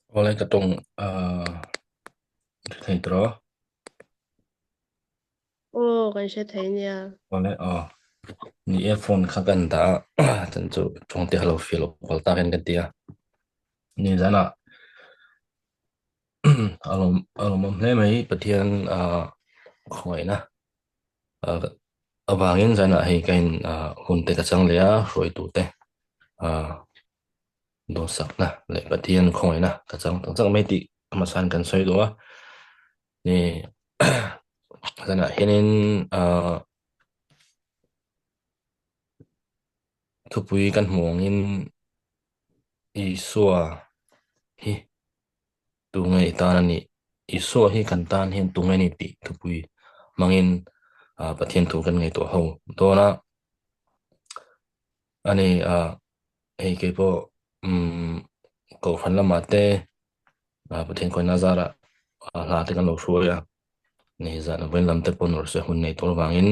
Oleh ketong thầy đó. Ồ, cái sẽ thấy nha. Oleh ni earphone khagan da chan chu chong te halo filo kol ta kan dia ni zana alom alom hle mai pathian khoi na awangin zana hei kain hun te ka chang le a roi tu te do sak na le pathian khoi na ka chang tang chang mai ti amasan kan soi do ni zana henin thupui kan hmongin isua hi tu ngai ta ni isua hi kan tan hen tu ngai ni ti thupui mangin pathian thu kan ngai to ho to na ani ei ke po ko khan la mate pathian ko nazara la te kan lo shu ya ni za na wen lam te pon or se hun nei to wangin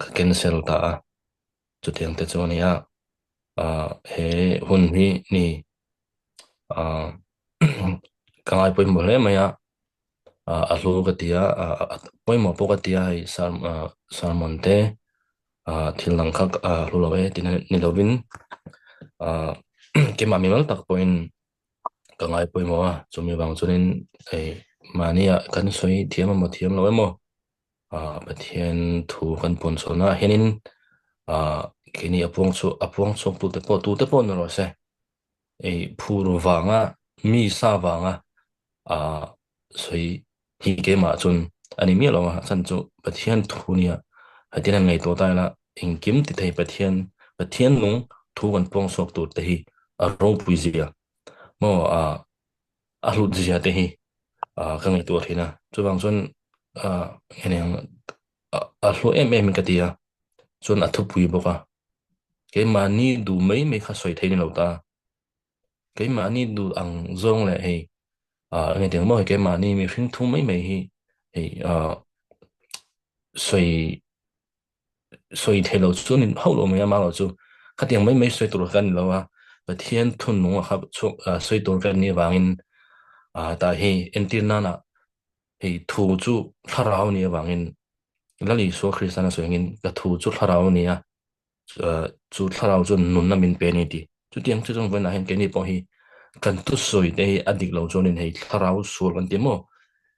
ka cancel ta chu tiang te chu ni ya he hun hi ni ka ngai poi mo le maya a hlu ka tia poi mo po ka tia ai salmonte thil lang khak hlu lo e tin ni lovin ke ma mi mal tak point ka ngai poi mo chumi bang chunin ei mania kan soi thiam mo thiam lo emo pathian thu kan pon chona henin kini apong chu tu te po no ro se ei phuru wanga mi sa wanga à soi hi ke ma chun ani mi lo ma chan chu pathian thu nia hatian ngai to ta la ingkim ti thei pathian nung thu kan pong sok tu te hi a ro pui zia mo a hlut zia te hi ka ngai tu thina chu bang chun heneng a hlu em ka tia chun a thu pui boka ke mani du mai kha soi thei ni lo ta ke mani du ang zong le hei nghe tiếng mời cái mà ni mình phim thu mấy mày thì soi soi thấy lâu chú nên hậu lâu mấy mà lâu chú cái tiếng mấy soi tụiกันlâu và thiên thun nung chú soi tụiกันni vangin ta hi entina na hi thu chú thà rau ni vangin là lý số Christian soi ngin cái thu chú thà rau ni chú thà rau chú nun na min pe ni đi chú tiếng chú trong vấn là hiện cái ni bỏ hi kan tu soi te hi adik lo cho nên hi thà rau sur kan tiếng mo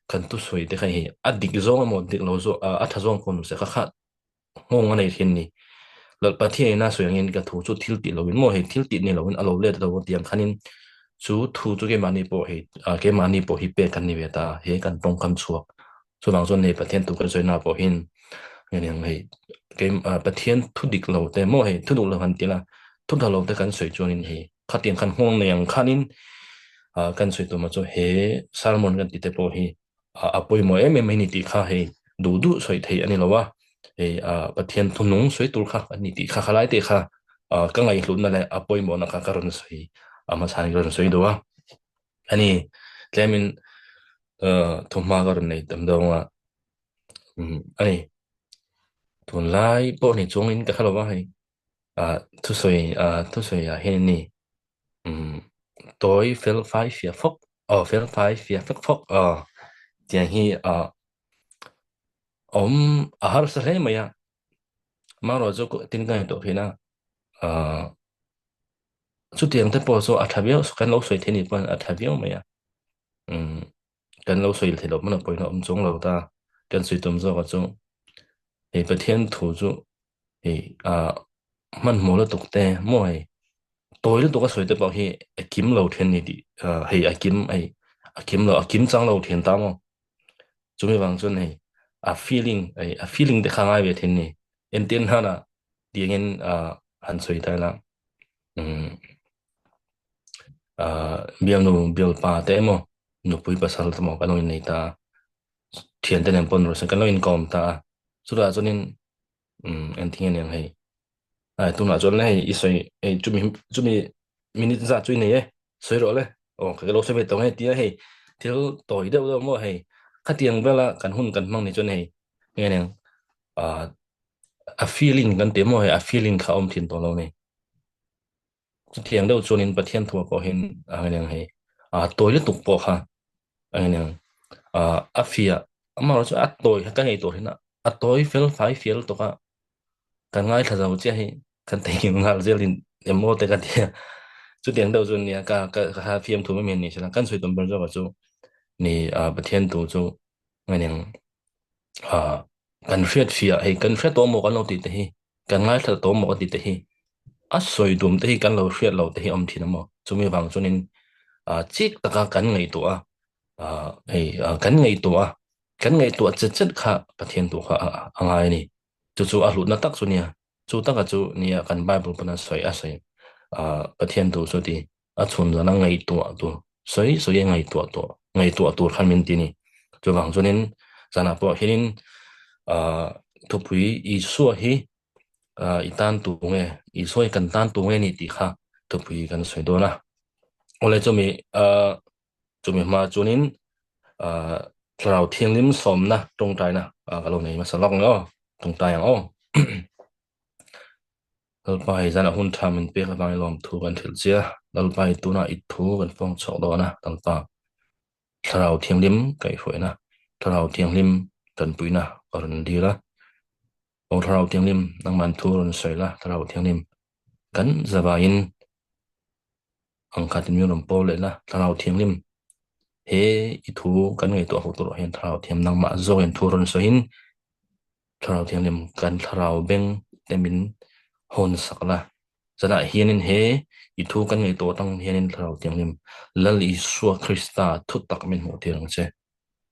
kan tu soi te khai hi adik zong mo dik lo zo a tha zong kon se kha kha ngong anei thin ni lal pathi na soi ngin ka thu chu thil ti lo in mo he thil ti ni lo in alo le da wo tiang khanin chu thu chu ke mani po he ke mani po hi pe kan ni ve ta he kan tong kam chuak chu bang zon ne pathian tu kan soi na po hin ngen yang he ke pathian thu dik lo te mo he thu du lo han ti la thu da lo te kan soi chu nin he kha tiang khan ngong ne yang khanin kan soi tu ma chu he salmon kan ti te po hi apoi mo em em ni ti kha he du du soi thei ani lo wa he pathian thunung soi tur kha ani ti kha khalai te kha ka ngai hlun na le apoi mo na kha karon soi ama san ron soi do wa ani tlemin thuma karon nei tam do wa ani tun lai po ni chungin ka khalo wa he thu soi he ni tối fel phái phía phúc fel phái phía phúc phúc tiếng hi har sa le maya mà rồi cho tin cái đó thì na chút tiếng thế bỏ số athavio cái lâu soi thế này vẫn athavio maya cái lâu soi thì đó mà nó bỏ nó chung lâu ta cái soi tôm cho cái chung thì bữa thiên thủ chú thì mình mua了tục tệ mua hay tối lúc đó soi tế bảo hi kiếm lâu thiên này đi hay kiếm trang lâu thiên ta mà chúng mình bằng chân này feeling để khang ai về thiên này en tiên ha là đi ngen han soi tai la biang no bil pa te mo no pui pasal ta mo kalong nei ta thian te nem pon ro sa kalong in kom ta su ra chonin en thing en hei ai tu na chon le hei isoi chumi minute za chui nei e soi ro le cái lo se ve tong hei tia hei thiếu tỏi đâu đâu mo hei khát tiếng về là cần hun cần mang này cho này nghe nè a feeling kan te mo hei a feeling kha om thin to lo nei chu thiang deuh chuanin pathian thu pawh hin angen hei toilet tuk pawh kha angen afia amaro chu atoi ka ngei tur hina atoi fel fai fiel to ka kan ngai tha zau che hi kan te hi ngal zelin emo te ka dia chu thiang deuh chun nia ka fiam thu me ni sala kan soi tom ber zo chu ni pathian tu chu ngen kan hriat fia hei kan hriat to mo kan lo ti te hi kan ngai tha to mo ka ti te hi a soi dum te hi kan lo hriat lo te hi om thina mo chumi wang chunin chik taka kan ngei to hei kan ngei to kan ngei to chet chet kha pathian tu kha angai ni chu a hlut na tak chu nia chu taka chu nia kan bible pana soi a soi pathian tu chu ti a chun zana ngei tu soi soi ngei tu khan min ti ni chu wang chunin zana po hinin thupui I suwa hi itan tu nge I soi kan tan tu nge ni ti kha thupui kan soi do na ole chumi ma chunin tlarau thiang lim som na tong tai na kalo nei ma salok ngo tong tai ang o lalpai zana hun thamin pe ka bang lom thu kan thil chia lalpai tu na I thu kan phong chok do na talpa tlarau thiang lim kai foi na tlarau thiang lim kan pui na karon di la o tlarau thiang lim nang man thu ron soi la tlarau thiang lim kan zawain ang khatin mi ron pol le la tlarau thiang lim he I thu kan ngai to ho to hen tlarau thiam nang ma zo en thu ron soin tlarau thiang lim kan tlarau beng temin hon sakla zana hianin he I thu kan ngai to tang hianin tlarau thiang lim lal I suwa krista thu tak min mo tirang che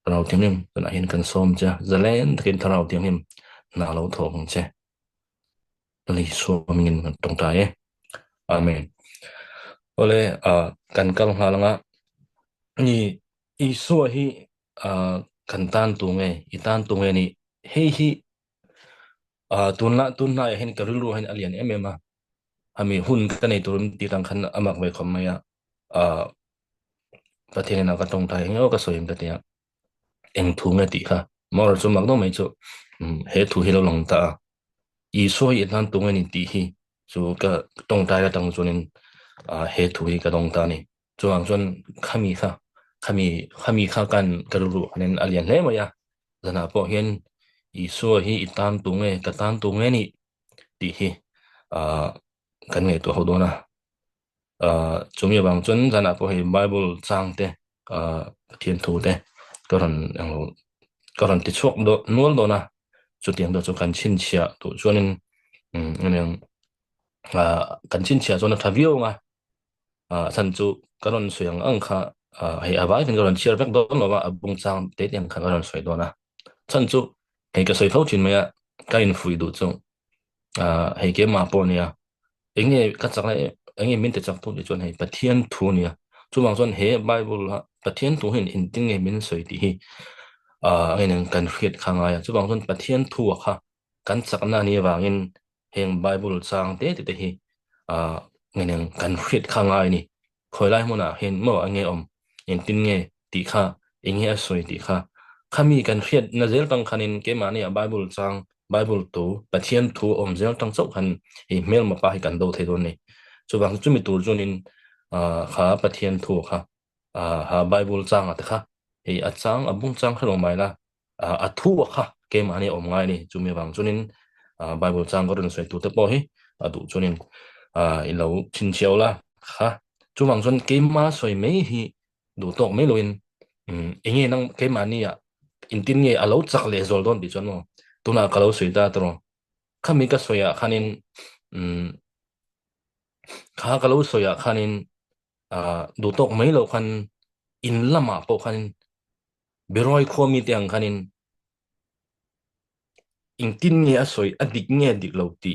tlarau thiang lim zana hian kan som cha zalen takin tlarau thiang lim na lo thong che lal I suwa min tong ta e amen ole kan kal halanga ni suwa hi kan tan tu nge I tan tu nge ni hei hi tunna hen karulu hen alian emema hami hun kan ei turum ti tang khan amak ve khom maya pathian na ka tong tai ngo ka soim ta tia eng thu nge ti kha mor chu mak do mai chu he thu hi lo long ta I so I tan tu nge ni ti hi chu ka tong tai ka tang chunin he thu hi ka tong ta ni chuang chun khami kha kan karulu hanen alian hle maya zana po hian I so hi I tan tu nge ka tan tu nge ni ti hi kan ngai to ho do na chumi bang chun zana po hi bible chang te thian thu te karon ti chok do nuol do na chu tiang do chu kan chin chia tu chuanin ngang kan chin chia chona thavio nga san chu karon suyang ang kha hei awai kan karon chiar vek do no wa abung chang te tiang khan karon soi do na chan chu hei ka soi thau chin maya ka in fui du chu hei ke ma po nia enge ka chakla enge min te chak tu le chon hei pathian thu nia chu wang chon he bible ha pathian thu hin in ting nge min soi ti hi ngang kan hriat khanga ya chu wang chon pathian thu kha kan chakna ni wangin heng bible chang te te hi ngang kan hriat khanga ni khoilai mona hen mo ange in tin nge ti kha enge a soi ti kha khami kan hriat na zel tang khanin ke mani a bible chang bible tu pathian thu zel tang chau khan hi mel ma pa hi kan do the don ni chu bang chu mi tur chunin kha pathian thu kha ha bible chang at kha hi a chang abung chang khalong mai la a thu kha ke mani ngai ni chu mi bang chunin bible chang ko ron soi tu te po hi adu chunin I lo chin chiao la kha chu bang chun ke ma soi mai hi du tok mai loin enge nang ke mani ya in tin nge alo chak le zol don bi chon mo tuna kalau soi ta tro khami ka soya khanin kha kalau soya khanin du tok mai lo khan in lama po khanin beroi khomi tiang khanin in tin nge a soi adik nge dik lo ti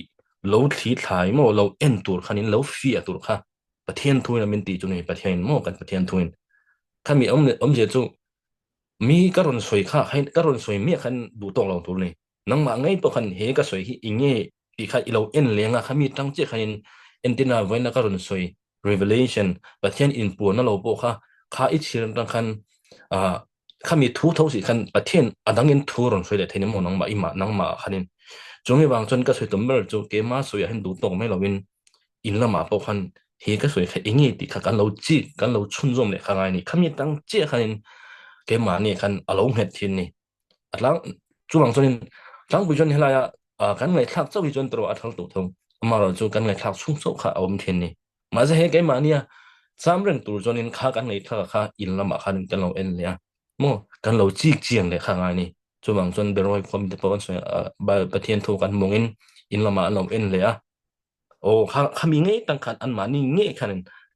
lo thi thai mo lo en tur khanin lo fi atur kha pathian thuin min ti chu ni pathian mo kan pathian thuin khami je chu mi karon soi kha hain karon soi mi khan du tok lo tur ni nang ma ngai to khan he ka soi hi inge ti kha ilo en lenga khami tang che khanin entina voina karon soi revelation pathian in pu na lo po kha I chir tang khan khami thu tho si khan pathian adangin thu ron soi le thein mo nang ma ima nang ma khanin chungi wang chon ka soi tumber chu ke ma soi hin du tok mai lovin in lama po khan hi ka soi kha ingi ti kha kan lo chi kan lo chun zom le kha ngai ni khami tang che khanin ke ma ni khan alo het thin ni atlang chu bang chonin tlang bu jon hela ya kan ngai thak chau hi jon tro athal tu thong ma ro chu kan ngai thak chung chau kha om thin ni ma za he ke ma ni ya sam reng tur jonin kha kan ngai thak kha in lama khan kan lo en le mo kan lo chi chiang le kha ngai ni chu bang chon beroi khom te pon so ba pathian thu kan mongin in lama an lo en le o kami nge tang kan an mani nge kan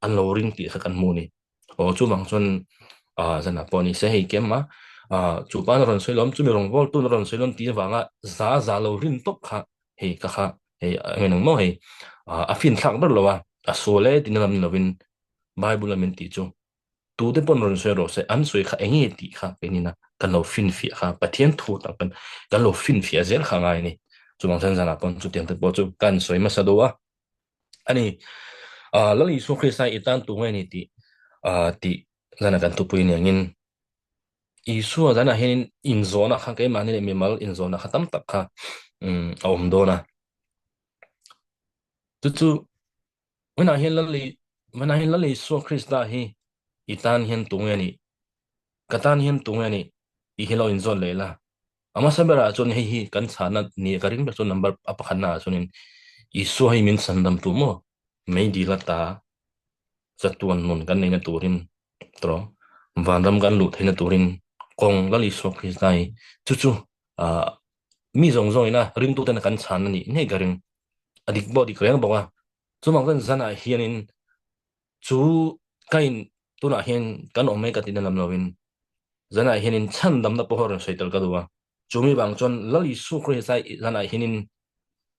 an lo ring ti kha kan mu ni o chu bang chon zana poni se hei kem ma chu pan ron soi lom chu mi rong vol tu ron soi lom ti wanga za lo rin tok kha hei ka kha hei nge nang mo hei a fin thak ber lo wa a so le tin lam lovin bible min ti chu tu te pon ron soi ro se an soi kha enge ti kha pe ni na kan lo fin fi kha pathian thu ta kan lo fin fi a zel kha ngai ni chu bang san zana pon chu tiang te po chu kan soi ma sa do wa ani lali Yesus Kristus itan tungai ni ti zana kan tupui ni angin Yesus zana hin in zona kha ke mani le mimal in zona khatam tak kha om dona tu wena hin lali Yesus Kristus hi itan hin tungai ni katan hin tungai ni I hilo in zon lela ama sabera chon hi kan chana ni karing be chon number apakhanna chonin Yesus hi min sandam tu mo mei di lata chatuan nun kan nei na turin tro van ram kan lut theina turin kong lali so kristai chu chu a mi zong zong ina ring tu ten kan chan ni nei garing adik body kreng bawa chu mang kan zana hianin chu kain tuna hian kan omai ka tin lam lovin zana hianin chan dam na pohor saital ka duwa chumi bang chon lali su kristai zana hianin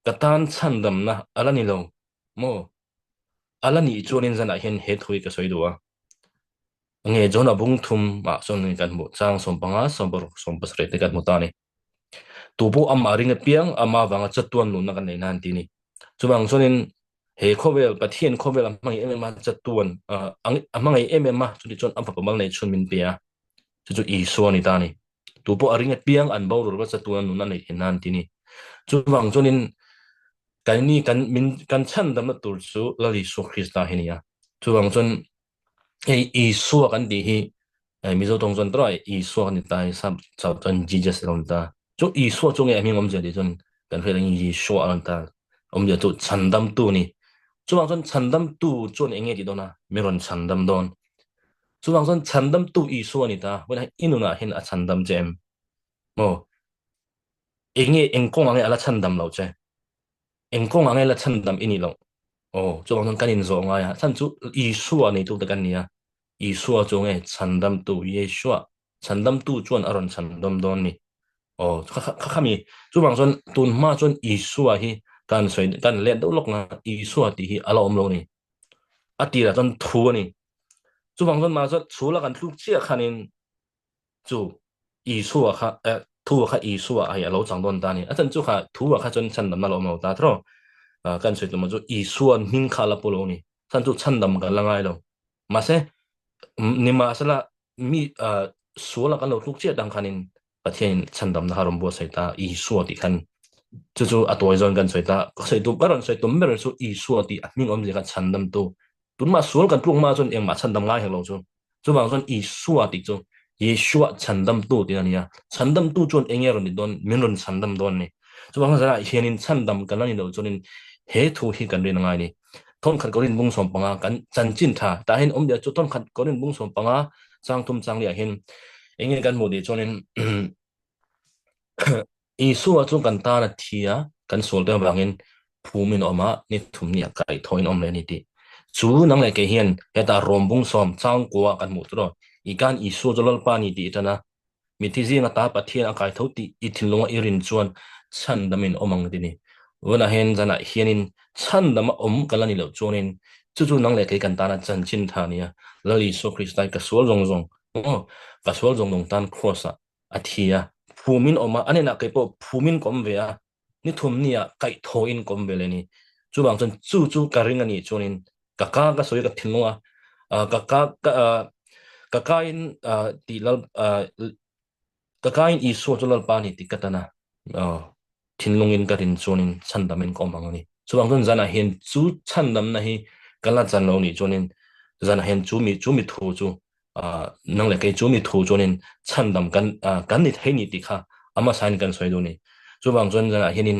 katan chan dam na alani lo mo alani chuanin zana hian he thui ka soidua nge jona bung thum ma son kan mu chang som panga som bor som pasre te kan mutani tubu am aring piang ama wanga chatuan nu na kan nei nan ti ni chuwang chonin he khovel pathian khovel amang em ma chatuan amang em ma chuni chon am papamal nei chun min pia chu I so ni ta ni tubu aring piang an bawr ro chatuan nu na nei nan ti ni chuwang chonin kan ni kan min kan chan dam na tur chu lali su krista hinia chuwang chon ei Isua kan di hi mizo tong zon tro Isua kan tai sam chao ton Jesus long ta chu Isua chung e mi ngom je di chon kan fe lang Isua an ta om je chu chandam tu ni chu bang chon chandam tu chon enge di dona meron chandam don chu bang chon chandam tu Isua ni ta wen inuna hin a chandam jem mo enge engkong ange ala chandam lo che engkong ange la chandam ini lo ồ cho bằng cái nhìn rõ ngay à thằng chú Isua này tu được cái này Isua cho nghe chandam tu Yeshua chandam tu chuan aron chandam don ni khá mi chú bằng chuan tun ma chuan Isua hi kan soi kan let đâu lok na Isua ti hi alo om lo ni ati la chuan thu ni chú bằng chuan ma chuan chú la kan thu chia khanin chú Isua kha thu kha Isua ai alo chang don ta ni a chan chú kha thu kha chuan chandam na lo mo ta tro kan soi tu ma chu Isua ning khala polo ni san chu chandam ka langai lo ma se ni ma sala mi suala kan lo tluk che dang khanin pathian chandam na harom bo sai ta Isua ti khan chu chu atoi zon kan soi ta soi tu baron soi tum ber chu Isua ti aming om je ka chandam tu tun ma sual kan tluk ma chon eng ma chandam ngai helo chu chu bang chon Isua ti chu Yeshua chandam tu ti ania chandam tu chon enger ni don minron chandam don ni chu bang sa hianin chandam kan ni lo chonin he thu hi kan rin ngai ni thon khat korin bung som panga kan chan chin tha ta hin om dia chu thon khat korin bung som panga chang tum chang lia hin enge kan mu di chonin Isu chu kan ta na thia kan sol te bangin phumin oma ni thum ni kai thoin om le ni ti chu nang le ke hian heta rom bung som chang kwa kan mu tro I kan Isu jolol pa ni ti tana mi thi zinga ta pathian a kai thoti I thinlonga irin chuan chan damin omang ti ni wana hen jana hianin chan dama om kalani lo chonin chu chu nang le ke kan ta na chan chin tha nia lali so kristai ka sol rong rong ka sol rong rong tan crossa athia phumin oma anena ke po phumin kom ve a ni thum nia kai thoin kom ve le ni chu bang chon chu chu ka ring ani chonin ka soi ka thinlonga ka ka ka ka in ti lal kakain Isu jolal pa ni ti katana thinlungin ka rin chonin chandam in kom angani chuang chon zana hin chu chandam na hi kan la chan lo ni chonin zan hen chu mi thu chu nang le kai chu mi thu chonin chandam kan ni thei ni ti kha ama sign kan soi do ni chu bang chon zan henin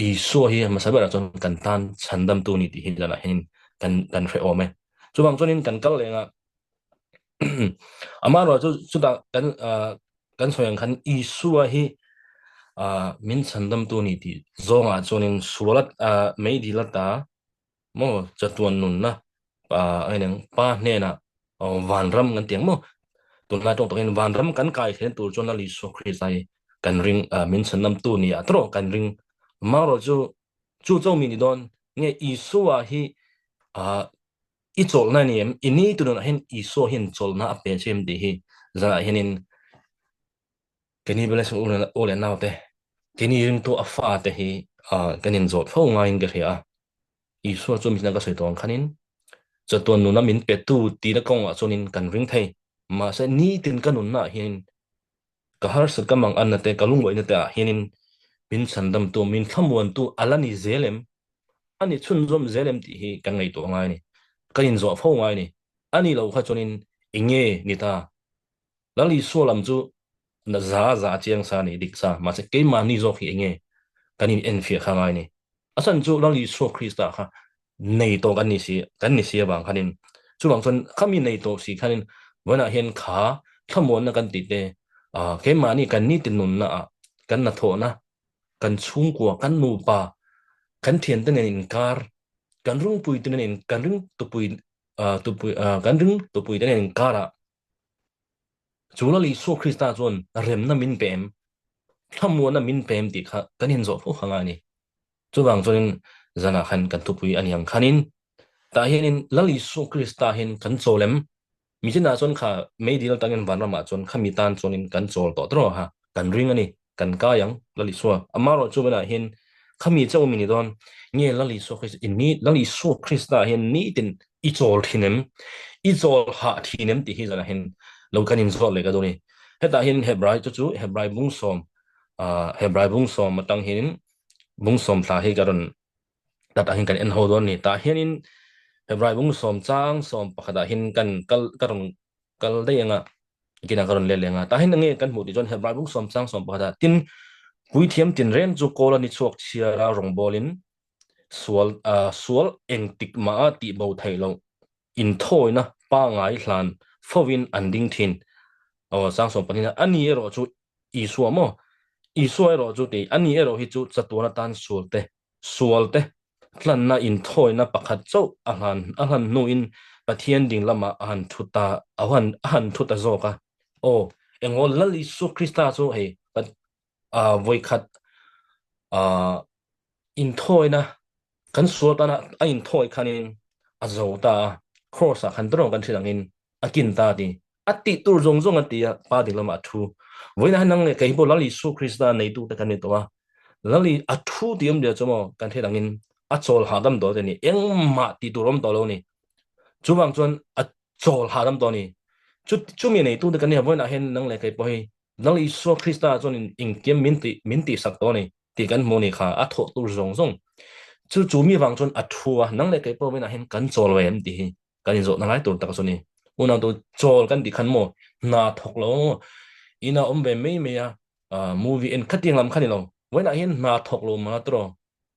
i so hi ma sabara chon kan tan chandam tu ni ti hin zan henin kan fre ome chu bang chonin kan kal lenga ama ro chu da kan soyang kan i su hi min chandam tu ni ti zonga chonin sulat mei di lata mo chatuan nun na ai nang pa ne na van ram ngan tiang mo tun na tong tong van ram kan kai khen tur chon na li so khri sai kan ring min chandam tu ni atro kan ring ma ro chu zo mi ni don nge i su hi a i chol na ni em ini tu na hen i so hin chol na ape chem di hi za henin keni beles ole na te keni ring to afa te hi kanin zot fo nga in ge ria i so chu mi na ka soi tong khanin cho tuần nụ min pe tu tí na công cho nên cần ring thay mà sẽ ni tin cái nụ na hiền cả har sự cái mang ăn na te cả lung vậy na te hiền min san đam tu min kham wan tu alani zelem ani chun zom zelem ti hi ka ngai to ngai ni ka in zo phô ngai ni ani lo kha cho nên inge ni ta lali so lam chu na za chiang sa ni dik sa mà sẽ cái mà ni zo khi inge kanin en fi kha ngai ni asan chu lali so krista kha nei to kan ni si bang khanin chu bang chon khami nei to si khanin wana hen kha khamon na kan ti te ke mani kan ni tin nun na kan na tho na kan chung kwa kan nu pa kan thian ten in kar kan rung pui ten in kan rung tu pui kan rung tu pui ten in kara chu la li so krista chon rem na min pem khamon na min pem ti kha kan hin zo phu khanga ni chu bang chon zana khan kan tu pui an yang khanin ta hianin lali su krista hin kan cholem mi jina chon kha mei dil tangin vanra ma chon khami tan chonin kan chol to tro ha kan ring ani kan ka yang lali su amaro chu bana hin khami chaw mi ni don nge lali su khris in ni lali su krista hin ni tin i chol thinem i chol ha thinem ti hi zana hin lo kanin zol le ka do ni heta hin hebrai chu hebrai bung som hebrai bung som matang hin bung som tha hi garon dat ahin kan en ho don ni ta hianin hebrai bung som chang som pakhada hin kan kal dei anga kina karon le lenga ta hin nge kan mu ti jon hebrai bung som chang som pakhada tin pui thiam tin ren chu kola ni chuak chia ra rong bolin sual eng tik ma ti bo thailo in thoi na pa ngai hlan fowin anding thin sang som panina ani ero chu i suamo i suai ro chu ti ani ero hi chu chatuna tan sualte tlan na in thoi na pakhat chau ahan nu in pathian ding lama ahan thuta zoka o engol lali su krista chu hei voi khat in thoi na kan suata na a in thoi khanin a zota cross a khan dro kan thilangin akin ta ti ati tur zong ati pa ding lama thu voina nang kai bo lali su krista nei tu ta kan ni to lali athu diam dia chomo kan thilangin a chol hadam do ni eng ma ti turom to lo ni chuwang chon a chol hadam to ni chu mi nei tu de kan ni voina hen nang le kai po hi nang i so krista chon in kem minti sak to ni ti kan mo ni kha a tho tur zong chu mi wang chon a thua nang le kai po voina hen kan chol we em ti hi kan zo na lai tur ta choni una to chol kan di khan mo na thok lo ina ombe me ya movie en khating lam khani lo voina hen na thok lo ma tro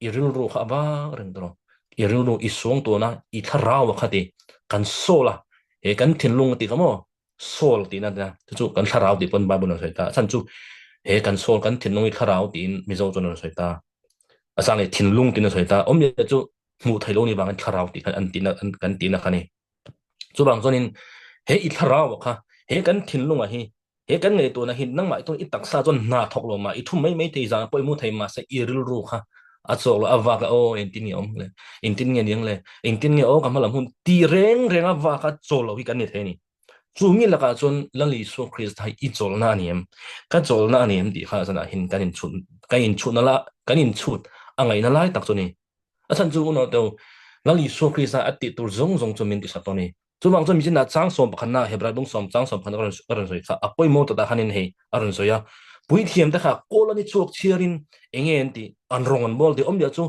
iril ru kha ba reng tro iril ru isong to na I tharaw khati kan sola e kan thinlung ti kamo sol ti na chu kan tharaw ti pon ba bun sai ta san chu e kan sol kan thinlung I tharaw ti mi zo chon sai ta asang e thinlung ti na sai ta om ye chu mu thailo ni bang tharaw ti kan ti na khani chu bang zonin he I tharaw kha he kan thinlung a hi he kan ngai to na hin nang mai to I taksa chon na thok lo ma I thu mai te za poi mu thai ma sa iril ru kha a chol awa ka o entin ni om le entin nge niang le entin nge o ka malam hun ti reng awa ka chol lo hi kan ni the ni chu mi la ka chon lali so christ hai I chol na ni em ka chol na ni em di kha sana hin kan in chut na la kan in chut angai na lai tak choni asan chu no to lali so christ a ti tur zong chu min ti sa to ni chu bang chu mi na chang som khan na hebrai bung som chang som khan ron soi kha apoi mo to da hanin he aron soya pui thiam ta kha kolani chuak chiarin engen ti an rongon bol ti om dia chu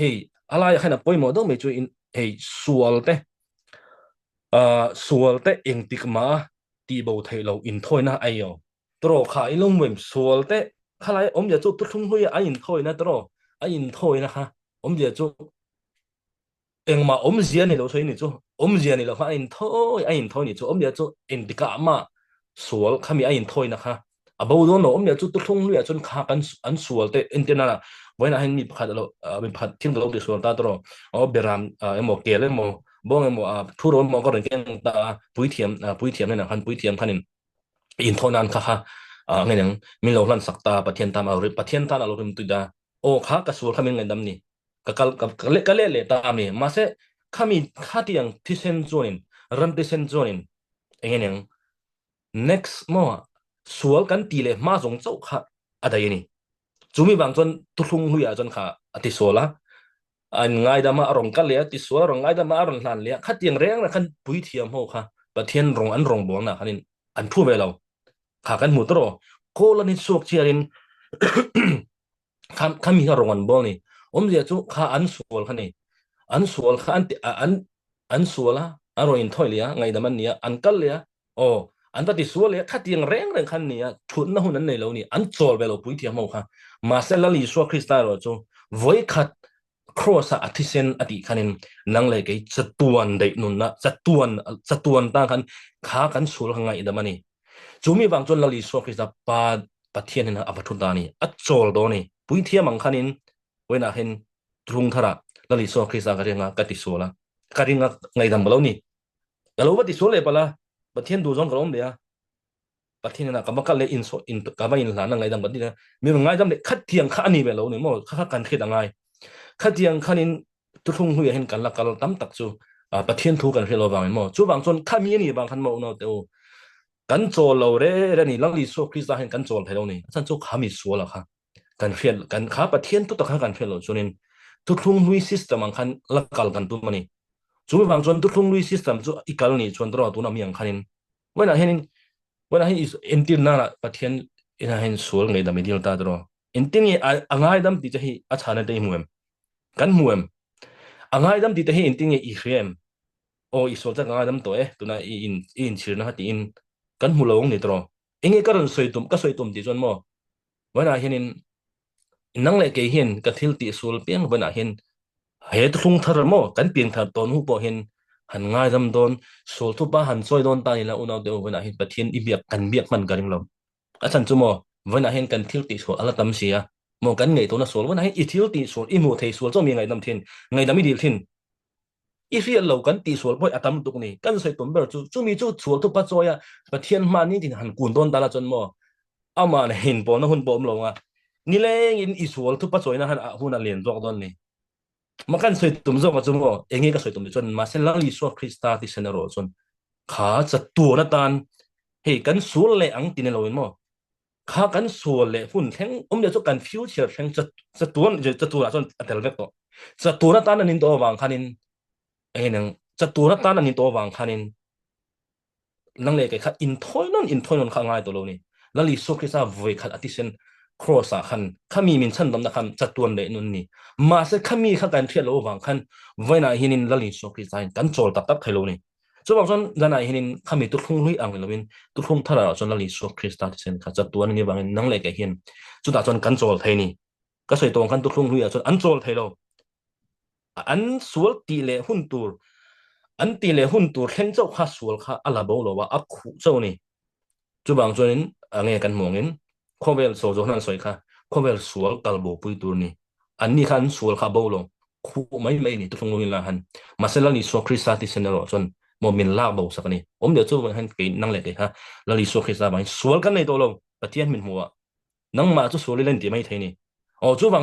hey alai khana poi mo do me chu in hei sual te eng tik ma ti bo thei lo in thoi na ayo tro kha ilung mem sual te khalai om ya chu tu thung hui a in thoi na tro a in thoi na ha om ya chu eng ma om zia ni lo thoi ni chu om zia ni lo ha in thoi a in thoi ni chu om ya chu eng tika ma sual khami a in thoi na ha a bo do no om ya chu tu thung hui a chun kha kan an sual te intena na when I mi phat lo mi phat thing lo de sual ta tro o beram emo ke le mo bong emo thu ro mo ko ren keng ta pui thiam ne na khan pui thiam khanin in thonan kha kha ngai nang min lo lan sakta pathian tam au pathian tan alo rim tu da o kha ka sul khamin ngai dam ni ka le ta mi ma se khami khatiang thisen zonin ram thisen zonin ngai nang next mo sual kan ti le ma zong chau kha adai ni chumi bang chon tu thung hu ya chon kha ati sola an ngai da ma rong ka le ti so rong ngai da ma rong hlan le khatiang reng na khan pui thiam ho kha pathian rong an rong bol na khanin an thu ve lo kha kan mu tro ko la ni suak chiarin kham mi ha rongan bol ni om je chu kha an sual khani an sual kha an suala aro in thoilia ngai da man nia an kal lia o an ta ti sual le kha tiang reng reng khan nia thun na hun an nei lo ni an chol be lo pui thiam mo kha ma se la li suak krista ro chu voi khat cross a athisen ati khanin nang le ke chatuan dei nun na chatuan ta khan kha kan sul ngai da mani chumi bang chon lali so khisa pathian na apathun dani achol do ni pui thia mang khanin wena hen trung thara lali so khisa garenga kati sola karinga ngai dam balo ni galo bati sole pala pathian du jong kalom dia pathian na kamakal le in so in kama in la na ngai dam bati na mi ngai dam le khat thiang kha ani be lo ni mo kha kan khit angai khat thiang khanin tu thung hu hen kan la kal tam tak chu pathian thu kan helo wang mo chu bang chon khami ni bang khan mo no teกันโจเราเร่เรื่องนี้ลังลิสุคริสต์เห็นกันโจลเท่านี้ฉันจะขามีสัวละค่ะกันเฟียนกันขาประเทศตุตตะขากันเฟียนเราจนนี้ทุกทุ่งลุยซิสเต็มมันคันลักกัลกันตัวมันนี่จู่บางส่วนทุกทุ่งลุยซิสเต็มจู่อีกัลนี่ชวนตัวตัวน้ำยังคันนี้วันนั้นเห็นอินทิร์นาละประเทศอินเห็นสัวไงดำไม่ดีลตาตัวอินทิร์นี่อ่างไอ้ดำที่จะให้อาชาเนตอิมวยมกันมวยมอ่างไอ้ดำที่จะให้อินทิร์นี่อีเรียมโอ้อีสัวจะอ่างไอ้ดำตัวตัวนั้นอินชื่อนะฮะที่อิน kan mulong ni tro inge karon soitum ti jon mo wana hianin nang le ke hian ka thil ti sul piang wana hian he thung thar mo kan piang thar ton hu po hian han ngai dam don sol thu pa han soi don ta ni la unaw de wana hian pathian i biak kan biak man garing lo a chan chu mo wana hian kan thil ti so ala tam sia mo kan ngei to na sol wana hian i thil ti sol i mo thei sol cho mi ngai dam thin ngai dam i dil thin if lâu kan ti sual poi atam tuk ni kan soi tum ber chu mi chu sual tu pa choya pathian ma ni tin han kun don dala chon mo ama na hin po na hun bom lo nga ni leng in isual tu pa choi na han a hun a len dok don ni ma kan soi tum zo ma chu mo engi ka soi tum chon ma sen lang li so krista ti senero chon kha cha tu na tan he kan sul le ang tin lo in mo kha kan sul le hun theng ya chu kan future theng cha tuan cha tu la chon atel vek to cha tu na tan nin to wang khanin nangจะตัวนักตานันนี่ตัววางคันินนังเลกขัดอินทอยนนข้างง่ายตัวเรานี่แล้วลิสุคริสาเวขัดอติเซนครอสขันขามีมินชันดำนักขันจะตัวเลยนุ่นนี่มาเสขามีขัดการเทียนเราวางคันไว้ในหินินแล้วลิสุคริสากันโจลตับไทยเรานี่จะบอกว่าด้านในหินินขามีตุกทุ่งลุยอ่างเราเป็นตุกทุ่งทาราจนแล้วลิสุคริสาติเซนขัดจะตัวนี่วางนังเลกเห็นจุดอาจนกันโจลไทยนี่ก็ใส่ตัวกันตุกทุ่งลุยอาจนอันโจลไทยเราอันสวลตีเลหุ่นตัวอันตีเลหุ่นตัวเห็นเจ้าข้าสวลข้าอัลลาบอกเราว่าอักขุเจ้านี่จูบางส่วนนี้เงี้ยกันมองเงินข้อเวลโซโจนั้นสวยค่ะข้อเวลสวลกัลโบปุยตัวนี่อันนี้ขันสวลข้าบอกเราคู่ไม่นี่ตุกลงละหันมาเสร็จแล้วนี่สวลคริสต์ที่เซนโรจนโมมินลาบอกสักนี่ผมเดี๋ยวจูบางหันกินนั่งเล็กฮะแล้วนี่สวลคริสต์ไปสวลกันในตัวเราปะเทียนมินหัวนั่งมาจูสวลเล่นตีไม่เท่นี่อ๋อจูบา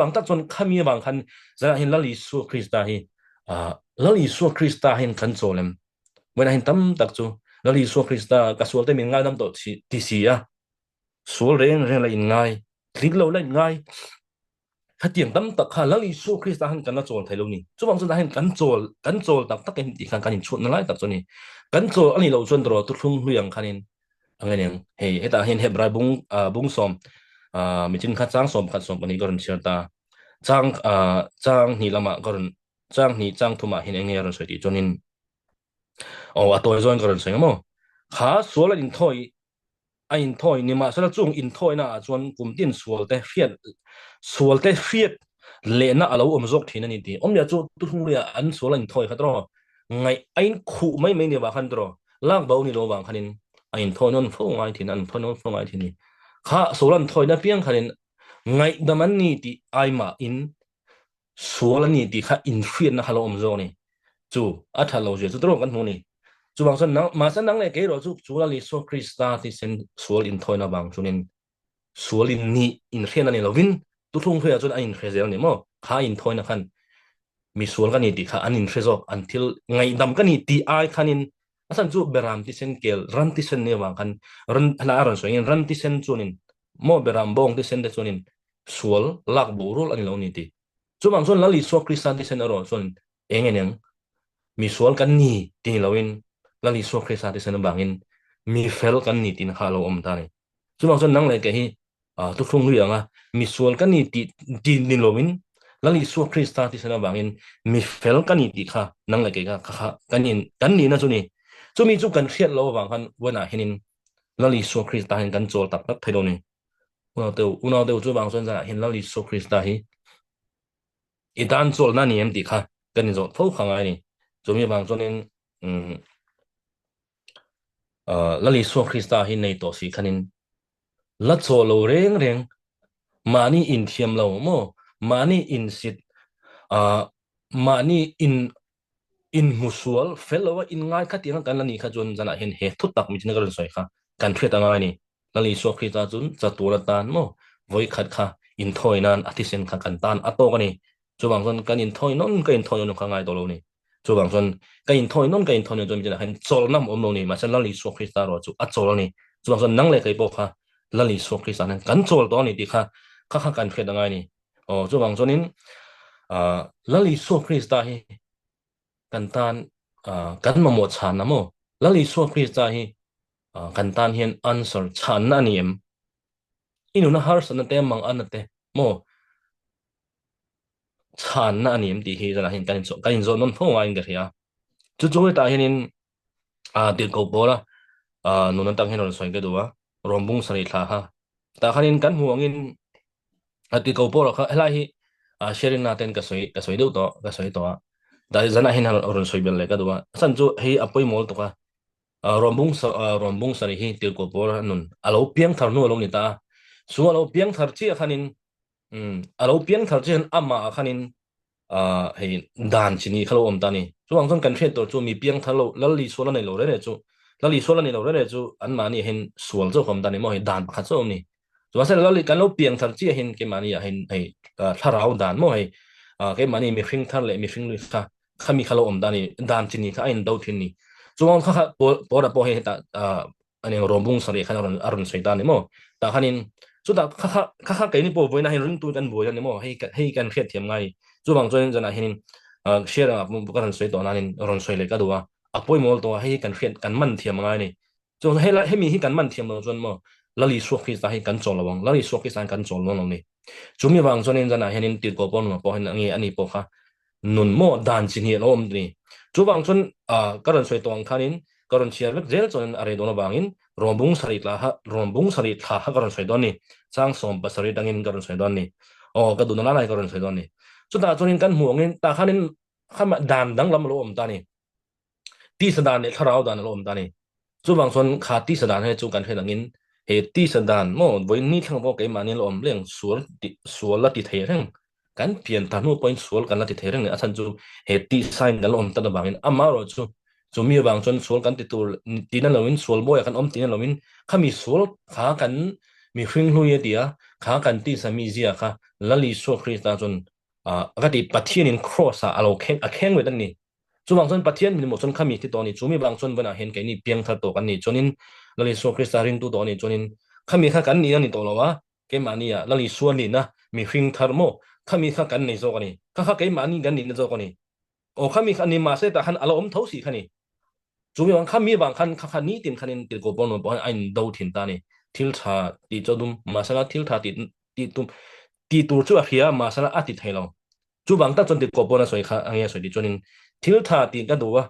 งตักจนข้ามีบางคันจะเห็นแล้วนี่สวลคริสต์ที่แล้วลิสุคริสต์เห็นขันโซเลมเวลาเห็นตั้มตักจูแล้วลิสุคริสต์ก็สวลเต็มง่ายตั้มตัวที่สี่อะสวลเร่งอะไรง่ายคลิกเราเล่นง่ายถ้าเตียงตั้มตักค่ะแล้วลิสุคริสต์เห็นกันละโจลไทยเรานี่จูบางส่วนเห็นกันโจลตักเห็นอีกครั้งกันชุดนั่นแหละตักจูนี่กันโจลอันนี้เราชวนตัวทุกทุ่งเรื่องคันนี้อะไรเนี่ยเฮ้ยแต่เห็นเฮบรายบุ้งสอมมีจินขัดจ้างสอมขัดสอมอันนี้ก็เรียนเชื่อตาจ้างนี่ละมาก็เรียน chang ni chang thuma hin enge ron soi ti chonin o atoi zon karon soi mo kha sual in thoi a in thoi ni ma sala chung in thoi na chuan kum tin sual te fiat le na alo om zok thina ni ti om ya chu tu thung ya an sual in thoi khatro ngai ain khu mai ni wa khan tro lang bau ni lo wang khanin a in thoi non fo ngai thin an phon non fo ngai thin ni kha sualan thoi na piang khanin ngai daman ni ti ai ma in sual ni ti kha in fiat na halo om zo ni chu a tha lo je chu tro kan hu ni chu bang san nang ma san nang le ke ro chu la li so krista ti sen sual in thoi na bang chunin sual in ni in khian ani lovin tu thung phya chun a in khezel ni mo kha in thoi na khan mi sual kan ni ti kha an in khrezo until ngai dam kan ni ti ai khanin asan chu beram ti sen kel ram ti sen ne wang khan ran hala aron so in ram ti sen chunin mo beram bong ti sen de chunin sual lak burul ani lo ni ti chu bang chun la li so krista ti sen aro chun engen mi sual kan ni tin lawin lali so khresa te sen bangin mi fel kan ni tin halo om ta ni chu bang son nang le ke hi tu khung lu yang mi sual kan ni ti tin ni lawin lali so khresa te sen bangin mi fel kan ni ti kha nang le ke ga kha kan ni na chu ni chu mi chu kan khiat lo wang han wana hinin lali so khresa hin kan chol tak tak thaido ni una teu chu bang son za hin lali so khresa hi idan chol na ni em ti kha kan ni zo tho khang ai ni chu mi bang chonin lali so krista hi nei to si khanin la cho lo reng reng mani in thiam lo mo mani in sit mani in musual fellow in ngai khatin kan lani kha jon jana hen he thu tak mi tin garon soi kha kan thre ta ngai ni lali so krista chun cha tu la tan mo voi khat kha in thoi nan atisen kha kan tan ato kani chu bang son kan in thoi non kan in thoi non kha ngai to lo ni chu bang son kan in thoi non kan in thoi non jom jana hen chol nam om lo ni ma san lali so krista ro chu a chol ni chu bang son nang le kai po kha lali so krista nan kan chol to ni ti kha kha kan thre ta ngai ni o chu bang sonin lali so krista hi kan tan kan ma mo chan na mo lali so krista hi kan tan hian answer chan na ni em inu na har san te mang an te mo chan na ni em ti hi jana hin kan zo non pho wa in ga ya chu chu ta hian in ti ko bora nu nan tang hin ron soi ke do wa rombung sari tha ha ta khanin kan huangin ti ko bora kha helai hi sharing na ten ka soi do to ka soi to da zana hin ron soi bel le ka do wa san chu hi apoi mol to ka rombung sari hi til ko por nun alo piang thar nu lo ni ta su alo piang thar chi khanin alo piang thar chen ama khanin hei dan chini khalo om ta ni chu ang son kan thret to chu mi piang thar lo lali sola nei lo re chu lali sola nei lo re chu an ma ni hen sual chu khom ta ni mo he dan kha chu om ni chu asa lali kan lo piang thar chi hen ke ma ni ya hen hei tharau dan mo hei ke ma ni mi hring thar le mi hring lu kha khami khalo om ta ni dan chini kha in do thin ni chuang kha po da po he ta ani rombung sari khan arun saitan mo ta khanin chu da kha kai ni po voina hin ring tu kan boya ni mo hei kan khet thiam ngai chu bang join jana hin share mu kan soi to nanin ron soi le ka duwa apoi mol to hei kan khet kan man thiam ngai ni chu hei la hemi hi kan man thiam lo chon mo lali suak khi ta hi kan chol lawang lali suak khi san kan chol lo ni chu mi bang join jana hin tir ko pon mo po hin angi ani po kha nun mo dan chin hi lo om ni chu bang chon karon soi tong khanin karon chiar vek zel chon are dono bangin rombung sari tha ha karon soi don ni chang som pasari dangin karon soi don ni o ka du na lai karon soi don ni chu ta chonin kan huangin ta khanin khama dan dang lam lo om ta ni ti sadan ne tharau dan lo om ta ni chu bang chon kha ti sadan he chu kan he dangin he ti sadan mo voi ni thang bo ke mani lo om leng sual la ti the reng kan pian ta no point sual kan la ti the reng ne asan chu he ti sign kan lo om ta da bangin ama ro chu chu mi bang chon sual kan ti tur ti na lawin sual boy kan om ti na lawin khami sual kha kan mi hring hu ye dia kha kan ti sa mi zia kha lali so krista chon ka ti pathian in cross alo khen we dan ni chu bang chon pathian mi mo chon khami ti to ni chu mi bang chon bana hen ke ni piang tha to kan ni chonin lali so krista ring tu to ni chonin khami kha kan ni ani to lawa ke mani ya lali sual ni na mi hring thar mo khami kha kan nei zo kan ni kha ke mani kan ni na zo kan ni o khami kha ni ma se ta han alo om tho si khani chúng mình khăm mi bằng khăn khăn khăn ní tìm khăn in tìm cổ bọn nó bọn anh đâu thiên ta này thiếu thà đi cho đúng mà sao thiếu thà đi đi tum đi tu chưa phía mà sao ăn thịt hay lòng chú bằng ta chọn tiệt cổ na soi kha anh em soi đi cho nên thiếu thà tiền cái đồ á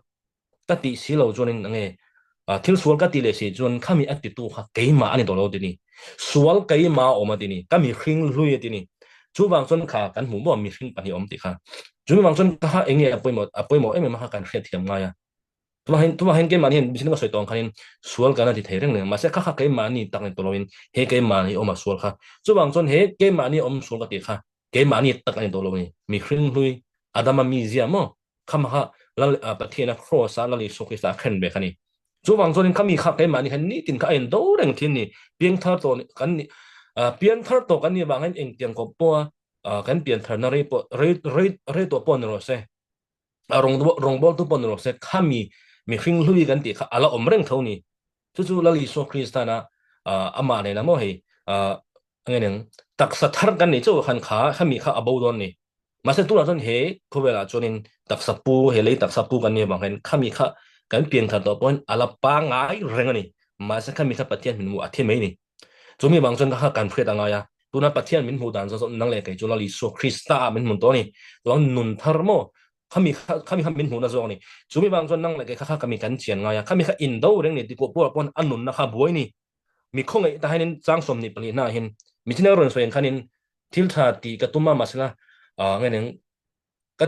cái tỷ xí lâu cho nên anh em thiếu số cái tỷ lệ sĩ cho nên kami ăn tiệt tu ha cái mà anh đồ lâu đi nè số cái mà ôm đi nè kami khinh lui đi nè chú bằng chọn khá cái mồm bỏ mi khinh bani ôm đi kha chú bằng chọn kha anh em apoi một em mà khan khét thiam ngay à tu mà hen cái mà hen bisa nggak soi tong khanin sual kana di thereng ne masa kha cái mà ni tak ne tolowin he cái mà ni ôm mà sual kha chú bằng chọn he cái mà ni ôm sual cái ti kha cái mà ni tak ne tolowin mi khinh lui adama mi zia mo kham ha la pathian cross la li sokhi sa khen be khani chú bằng chọn khami kha cái mà ni khan ni tin kha en do reng thin ni piang thar to kan ni piang thar to kan ni bang hen eng tiang ko po kan pian thar na re po re to po no se rong bol tu pon ro se khami mi hring hlui kan ti kha ala omreng thoni chu chu lali so kristana ama ne na mo he ngen tak sa thar kan ni chu khan kha khami kha abo don ni ma se tu la ton he ko bela chonin tak sa pu he le tak sa pu kan ni bang hen khami kha kan pieng thar to pon ala pa ngai reng ani ma se khami kha pathian min mu athe mai ni chumi bang chon kha kan phret anga ya tuna pathian min hu dan so nang le kai chu lali so krista min mun to ni lon nun thar mo kami min huna zong ni chumi bang chon nang le ke kha kami kan chian nga ya kami kha in do reng ni ti ko por pon anun na kha buai ni mi khong ai ta hanin chang som ni pali na hin mi china ron so en khanin thil tha ti ka tuma masala ngai neng ka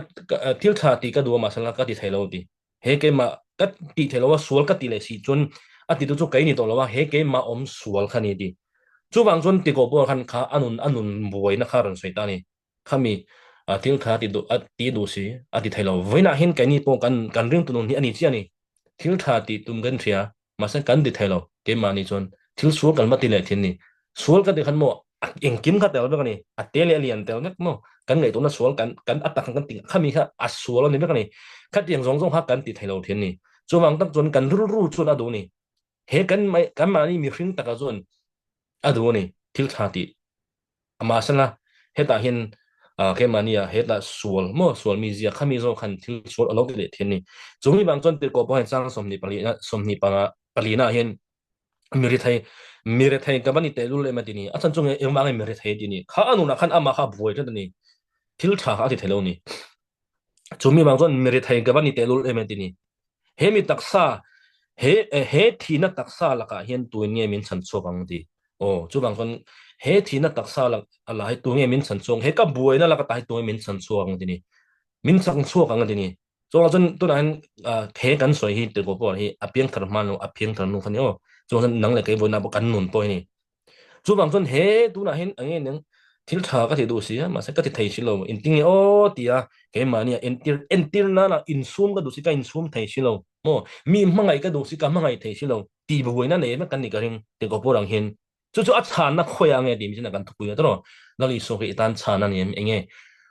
thil tha ti ka du masala ka ti thailo ti he ke ma ka ti thailo wa sual ka ti le si chon ati tu chu kai ni to lo wa he ke ma om sual khani ti chu bang chon ti ko por khan kha anun buai na kha ron soi ta ni khami thil tha ti du si ati thailo voina hin kai ni po kan ring tu ni ani chi ani thil tha ti tum gan thia ma san kan di thailo ke ma ni chon thil sual kan ma ti le thin ni sual ka ti khan mo eng kim kha tel ba ni a te le lian tel nak mo kan ngai tu na sual kan atak kan ti khami kha a sual ni ba ni kha tiang zong zong ha kan ti thailo thin ni chu wang tak chon kan ru ru chu na du ni he kan ma ni mi hring taka chon a du ni thil tha ti ama san la heta hin ke mania heta sual mi zia khami zo khan thil sual alo le thin ni chumi bang chon tir ko bo chang som ni pa pali na hin miri thai ka bani te lu le ma dini achan chung e ma ngai miri thai dini kha anu na khan ama kha buai ta ni thil tha kha ti thelo ni chumi bang chon miri thai ka bani te lu le ma dini he mi taksa he thi na taksa la ka hian tu nge min chan cho bang di o chu bang chon he thi na taksa la ala he tu nge min chan chong he ka buai na la ka tai tu min chan cho ang dini min chang cho ang dini cho chon tu nan he kan soi hi te ko por hi apiang thar man lo apiang thar nu khani o cho chon nang le ke bo na bo kan nun poi ni chu bang chon he tu na hen ange nang thil tha ka thi du si ma se ka thi thai si lo in ting o tia ke ma ni entir na na in sum ka du si ka in sum thai si lo mo mi mangai ka du si ka mangai thai si lo ti bu na ne ma kan ni ka ring te ko porang hin chu chu a chan na khoya nge di mi na kan thu ya to la li so ke tan chan na ni enge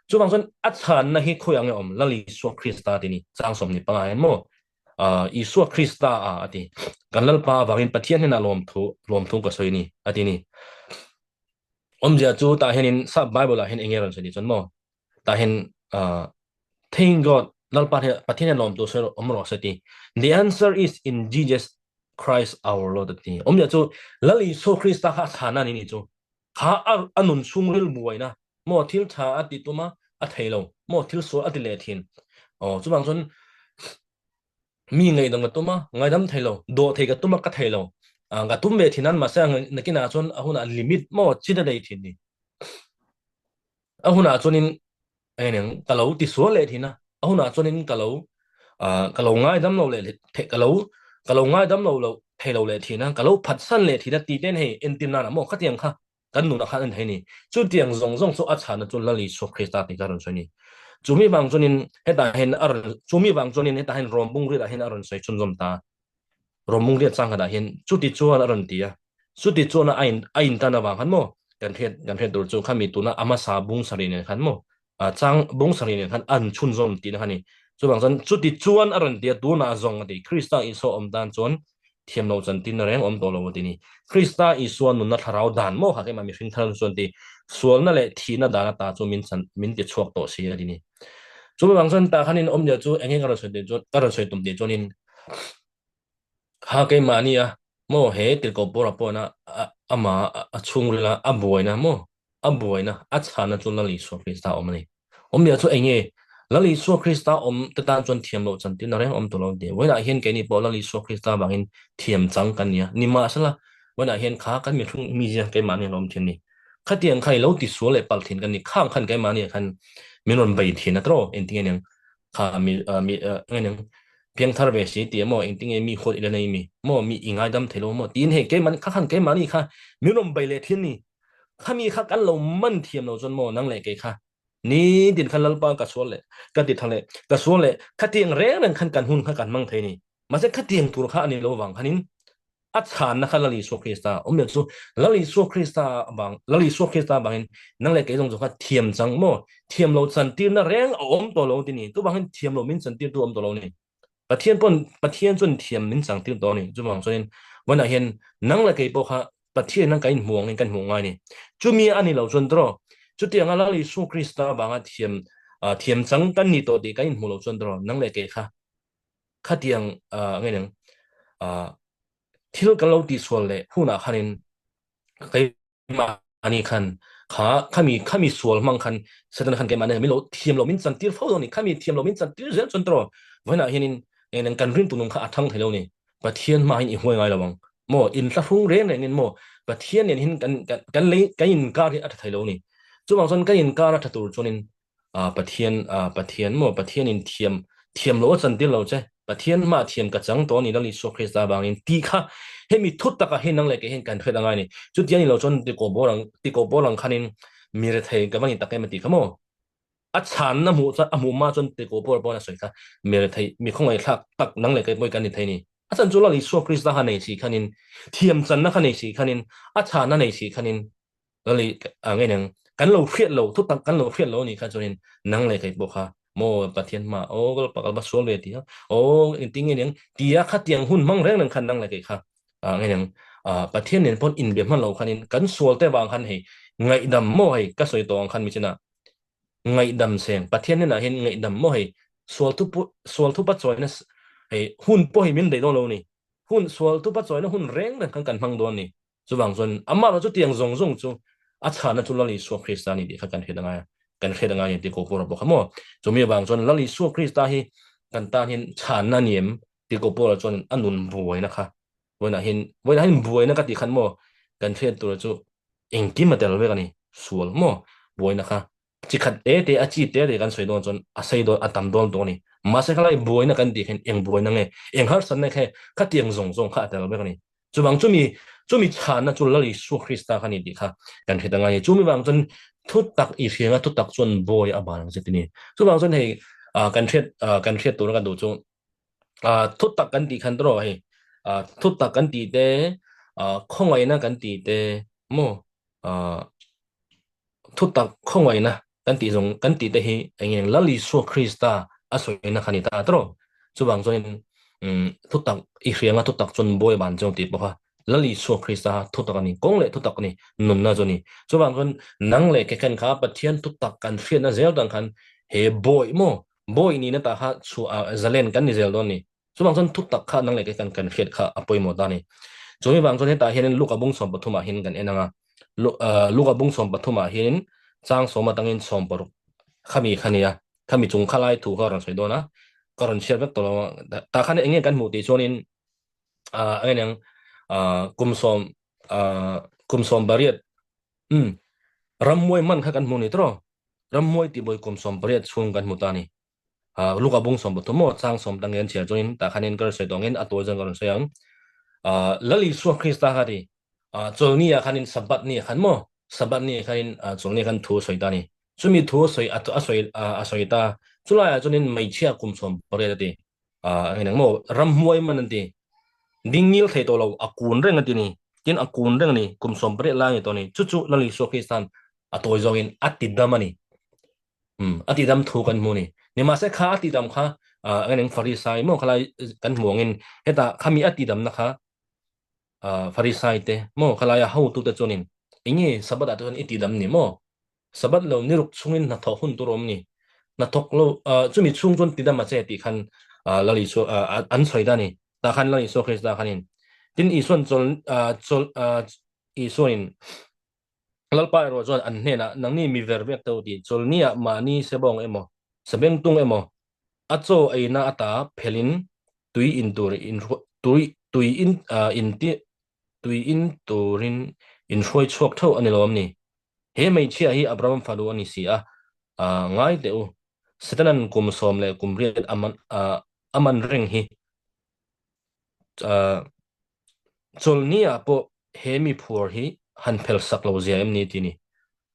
chu bang chon a chan na hi khoya nge om la li so krista ti ni chang som ni pa ngai mo isu krista ati kan lal pa wangin pathian hena lom thu ka soi ni ati ni om ja chu ta henin sa bible a hen engeran se ni chon mo ta hen thank god lal pa pathian lom tu so om ro se ti the answer is in jesus christ our lord ti om ja chu lali so krista ha thana ni chu kha anun sungril buaina mo thil tha ati tuma a thailo mo thil so ati le thin chu bang chon mi ngai dang tuma ngai dam thailo do thei ka tuma ka thailo ga tum be thinan ma sa nakina chon ahuna limit mo chida dei thin ni ahuna chonin eneng kalau ti so le thina ahuna chonin kalau ngai dam lo le the kalau ngai dam lo thailo le thina kalau phat san le thina ti ten he entina na mo khatiang kha kan nu na kha an thei ni chu tiang zong zong so a chana chon lali so krista ti karon so ni chumi bang chonin heta hen ar chumi bang chonin heta hen rompung ri da hen aron sai chun zom ta romung ri chang da hen chuti chuan aron tia chuti chuan ain ta na bang han mo kan phet dur chu khami tu na ama sa bung sari ne khan mo chang bung sari ne khan an chun zom ti na hani chu bang chon chuti chuan aron tia tu na zong de krista iso om dan chon thiam no chan tin reng om to lo ti ni krista isuan nun na tharau dan mo ha ke ma mi hring tharan chon ti sual na le thi na da na ta chu min ti chuak to si ani ni chu bang chon ta khanin om ja chu engeng aro soi de chu aro soi tum de chonin ha ke mania mo he til ko pora pona ama chung rila abuai na mo abuai na a chana chun la li so krista omani om dia chu enge lali so krista om tetan chon thiam lo chan tin reng om to lo de wena hian ke ni po lali so krista bangin thiam chang kan nia ni ma sala wena hian kha kan mi thung mi ja ke mani lom thin ni khatiang khai lo ti so le pal thin kan ni khang khan ke mani khan minon bai thin na tro en ting en kha mi mi en piang thar ve si ti mo en ting mi khot ile nei mi mo mi ingai dam thelo mo tin he ke man kha khan ke mani kha minon bai le thin ni kha mi kha kan lo man thiam lo chon mo nang le ke kha ni din khan lalpa ka sual le ka ti thale ka sual le khatiang re nang khan kan hun kha kan mang thei ni ma se khatiang tur kha ani lo wang khanin a chan na kha lali so krista om le chu lali so krista bang lali so krista bangin nang le ke jong jo kha thiam chang mo thiam lo chan tir na reng om to lo ti ni tu bangin thiam lo min chan tir tu om to lo ni pathian chun thiam min chang tir to ni chu bang so in wana hian nang le ke po kha pathian nang kain muang ni kan muang ni chu mi ani lo chun tro chu tiang ala li su krista banga thiam chang kan ni to ti kain mu lo chun tro nang le ke kha kha tiang ngai nang thil kan lo ti sual le huna khanin kai ma ani khan khami sual mang khan sedan khan ke mane mi lo thiam lo min chan tir fo ni khami thiam lo min chan tir zel chun tro wana hianin en kan rin tunung kha athang thelo ni pathian ma in huai ngai lawang mo in tla phung re ne ngin mo pathian nen hin kan le kan in ka ri at thelo ni chu bang son kan in ka ra thatur chunin pathian mo pathian in thiam lo chan tir lo che pathian ma thiam ka chang to ni lo li so khrista bang in ti kha hemi thut taka hin nang le ke hin kan thret angai ni chu tiani lo chon ti ko borang khanin mir thei ka bani takai mati khamo a chan na mu cha amu ma chon ti ko bor bona soi kha mir thei mi khong ai thak tak nang le ke moi kan ni thei ni a chan chu lo li so krista ha nei si khanin thiam chan na khanei si khanin a chan na nei si khanin lo li ngai nang kan lo phiat lo thut tak kan lo phiat lo ni kha chonin nang le ke bo kha mo pathian ma o gol pakal ba sol le ti o ting ngi nang tia kha tiang hun mang reng nang khan nang le ke kha ngay nang pathian nen pon in bem man lo khanin kan sual te wang khan he ngai dam mo he ka soi tong khan mi china ngai dam seng pathian nen a hin ngai dam mo he sual tu pa choi na he hun po he min de do lo ni hun sual tu pa choi na hun reng na kan kan mang do ni chu bang chon amma lo chu tiang zong zong chu a cha na chu lali so kristani di kha kan he danga kan he danga ni ti ko ko ro khamo chu mi bang chon lali so krista hi kan ta hin chan na niem ti ko po chon anun buai na kha when I boy na kati khan mo kan thret tur chu engki matel ve kani sual mo boy na kha chi khat te achi te kan soi don chon asai do atam dol do ni ma se khala boy na kan ti khen eng boy na nge eng har san na khe khati eng zong zong kha tel ve kani chu bang chu mi chan na chu lali su krista khani di kha kan theta ngai chu mi bang chon thut tak I hianga thut tak chon boy abang setini chu bang chon he kan thret tur ka do chu thut tak kan ti khan tro he thut tak kan ti te không ai na kan ti te mo thut tak không ai na kan ti zong kan ti te hi engeng lali so krista asoi na khani ta tro chu bang zoin thut tak I hrianga thut tak chon boy ban jong ti po ha lali so krista thut tak ni kong le thut tak ni nun na zoni chu bang zon nang le ke kan kha pathian thut tak kan fian na zel dang khan he boy ni na ta ha chu zalen kan ni zel don ni chu bang zon thut tak kha nang le ke kan fiat kha apoi mo ta ni chumi bang chon ta hian luka bung som pathuma hin kan enanga luka bung som pathuma hin chang soma tangin som paru khami khania khami chung khalai thu ka ran soidona karon share vek to ta khan engen kan mu ti chonin eneng kum som kum som bariat rammoy man kha kan mu ni tro rammoy ti boy kum som bariat chung kan mu ta ni luka bung som pathumo chang som tangen chia choin ta khanin kar soidongin atoi jang karon soyang lali suwa krista hari chulni ya khanin sabat ni khanin chulni khan thu soitani chumi thu soi atu asoita chulaya chunin maichia kumsom pore ti ngang mo rammuai mananti dingil thei to lo akun reng ati ni tin akun reng ni kumsom pore la ni to ni chuchu lali suwa kristan atoi jongin atidamani atidam thu kan mu ni ni ma se kha atidam kha ngang farisai mo khala kan muangin heta khami atidam na kha farisai te mo khalaya hau tu te chonin ingi sabat atun iti dam ni mo sabat lo niruk chungin na tho hun turom ni na thok lo chumi chung chon ti dam che ti khan lali so an soi da ni ta khan lali so khrista khanin tin I son chol i soin lalpa ro zon an hne na nang ni mi vervek to ti chol nia mani sebong emo sebeng tung emo acho aina ata phelin tui in tur in tui in in ti tui in turin in roi chok tho ani lom ni he mai chia hi abram falu ani si ngai te u setanan kum som le kum riat aman reng hi chol nia po he mi phur hi han phel sak lo zia em ni ti ni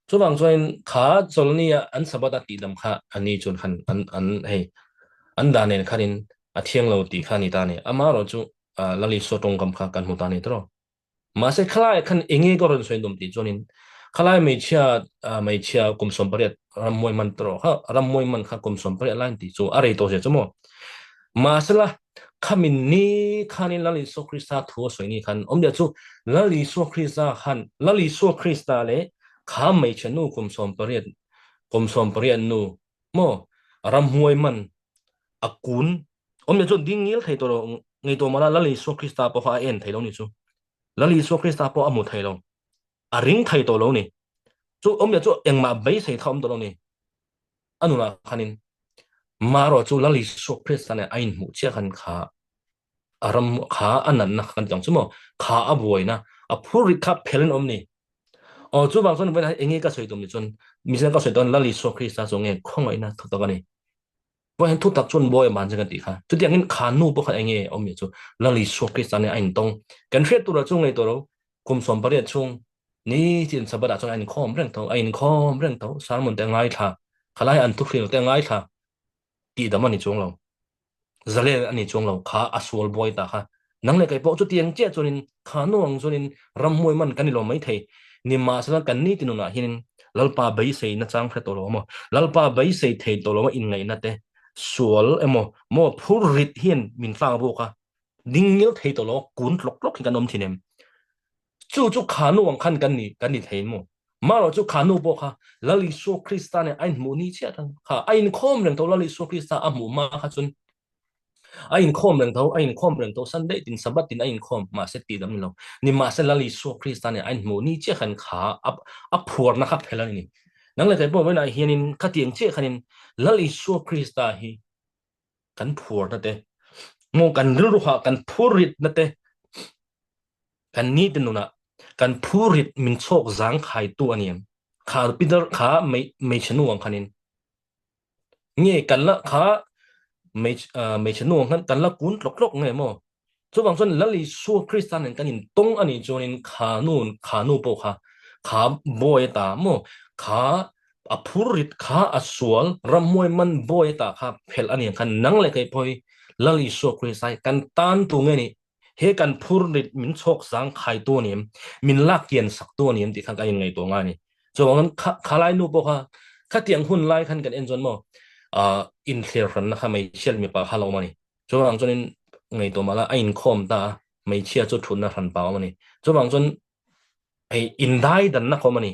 chu bang join kha chol nia an sabata ti dam kha ani chun khan an hei an da nen kharin a thiang lo ti kha ni ta ne ama ro chu lali so tong kam kha kan mu ta ni tro ma se khlai khan engi ko ron soin dum ti chonin khalai mai chia kum som pariat ram moi man tro ha ram moi man kha kum som pariat lan ti chu are to se chumo masala khamin ni khanin lali so krista thu soi ni khan om dia chu lali so krista khan lali so krista le kha mai chanu kum som pariat nu mo ram moi man akun om dia chu dingil thai to ngai to mala lali so krista po ha en thai lo ni chu lali so krista po amu thai lo a ring thai to lo ni chu om dia chu engma bai sei thom to lo ni anuna khanin maro chu lali so krista ne ain mu che khan kha aram kha anan na kan chang chumo kha aboi na a phuri kha phelen om ni chu bang son wen engi ka soi tum ni chun misen ka soi don lali so krista so nge khong ai na thot ka ni bo hen thu tak chun boy man jang ti kha tu tiang in kha nu bo kha engi om ni chu lali so krista ne ain tong kan hret tu ra chung ngai to ro kum som pare chung ni tin sabada chung ain khom reng to sar mun te ngai tha khalai an tu khil te ngai tha ti da mani chung lo zale ani chung lo kha aswal boy ta kha nang le kai po chu tiang che chunin kha nuang chunin ram moi man kan lo mai thei ni ma sa kan ni tinu na hin lalpa bai sei na chang phre to lo mo lalpa bai sei thei to lo in ngai na te sual emo mo phur rit hian min tlang bu kha dingil thei to lo kun tlok tlok kan om thinem chu kha nuang khan kan ni thei mo ma lo chu kha nu bo kha lali so krista ne ain mu ni che thang kha ain khom reng to lali so krista amu ma kha chun ain khom reng to sunday tin sabat tin ain khom ma se ti dam lo ni ma se lali so krista ne ain mu ni che khan kha ap phur na kha phela ni nang le kai bo na hianin kha tiang che khanin lali so krista hi kan phur na te mo kan ru ha kan phurit na te kan ni tin na kan phurit min chok zang khai tu aniam kha pidar kha mai chanu ang khanin nge kan la kha mấy chenu kan la kun tlok tlok nge mo chu bang son lali su kristan kan in tong ani chonin khanu po kha boy ta mo kha aphurit kha aswal ramoy man boy ta kha phel ani kan nang le kai poi lali su kristai kan tan tu nge ni he kan phurit min chok sang khai tu nim min la kian sak tu nim ti khan ka in ngai to nga ni chu bang khalai nu po kha tiang hun lai khan kan enjon mo in clear ran na kha mai chial mi pa halo mani chu bang chonin ngai to mala ain khom ta mai chia chu thun na ran pa mani chu bang chon ai in dai dan na khomani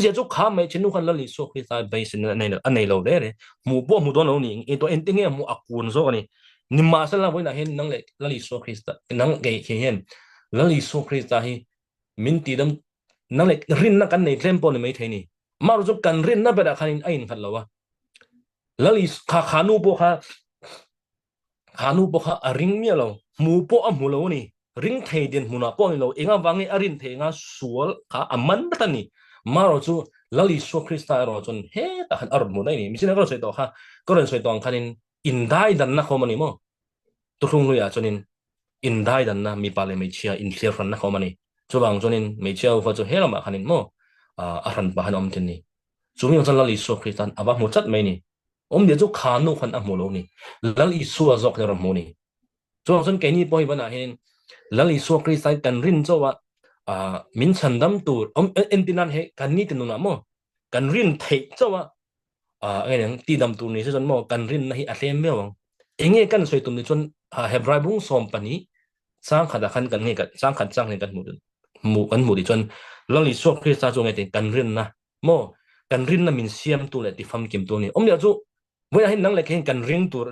zia chu kha mai chinu khan lali so khi sai bai sin nei na anei lo le mu bo mu don lo ni e to enting e mu akun zo ni ni ma sa la boina hen nang le lali so krista nang ge he hen lali so krista hi min ti dam nang le rin na kan nei tlem po ni mai thai ni maru chu kan rin na bera khanin ain khan lo wa lali kha khanu po kha aring mi lo mu po amu lo ni ring thei den muna po ni lo enga wangi arin thei nga sual kha aman ta ni maro chu lali so krista ro chon he ta han ar mu dai ni mi sin ko soi to kha ko ren soi tong khanin in dai dan na khomani mo tu khung lu ya chonin in dai dan na mi pale me chia in clear ran na khomani chu bang chonin me chia fa chu he la ma khanin mo a ran pa han om tin ni chu mi chon lali so kristan aba mu chat mai ni dia chu khanu khan a mu lo ni lali su a zok le ram mu ni chu son ke ni poi bana hin lali so kristai kan rin cho wa min chandam tu entinan he kan ni tin na mo kan rin thei cho wa ngai nang ti dam tu ni se chon mo kan rin na hi a hlem me wang enge kan soi tum ni chon hebrai bung som pani sang khada khan kan nge ka sang khan chang ni kan mu kan mu di chon lali so krista chu ngai tin kan rin na mo kan rin na min siam tu le ti fam kim tu ni dia chu với anh năng lại cái cần ring tour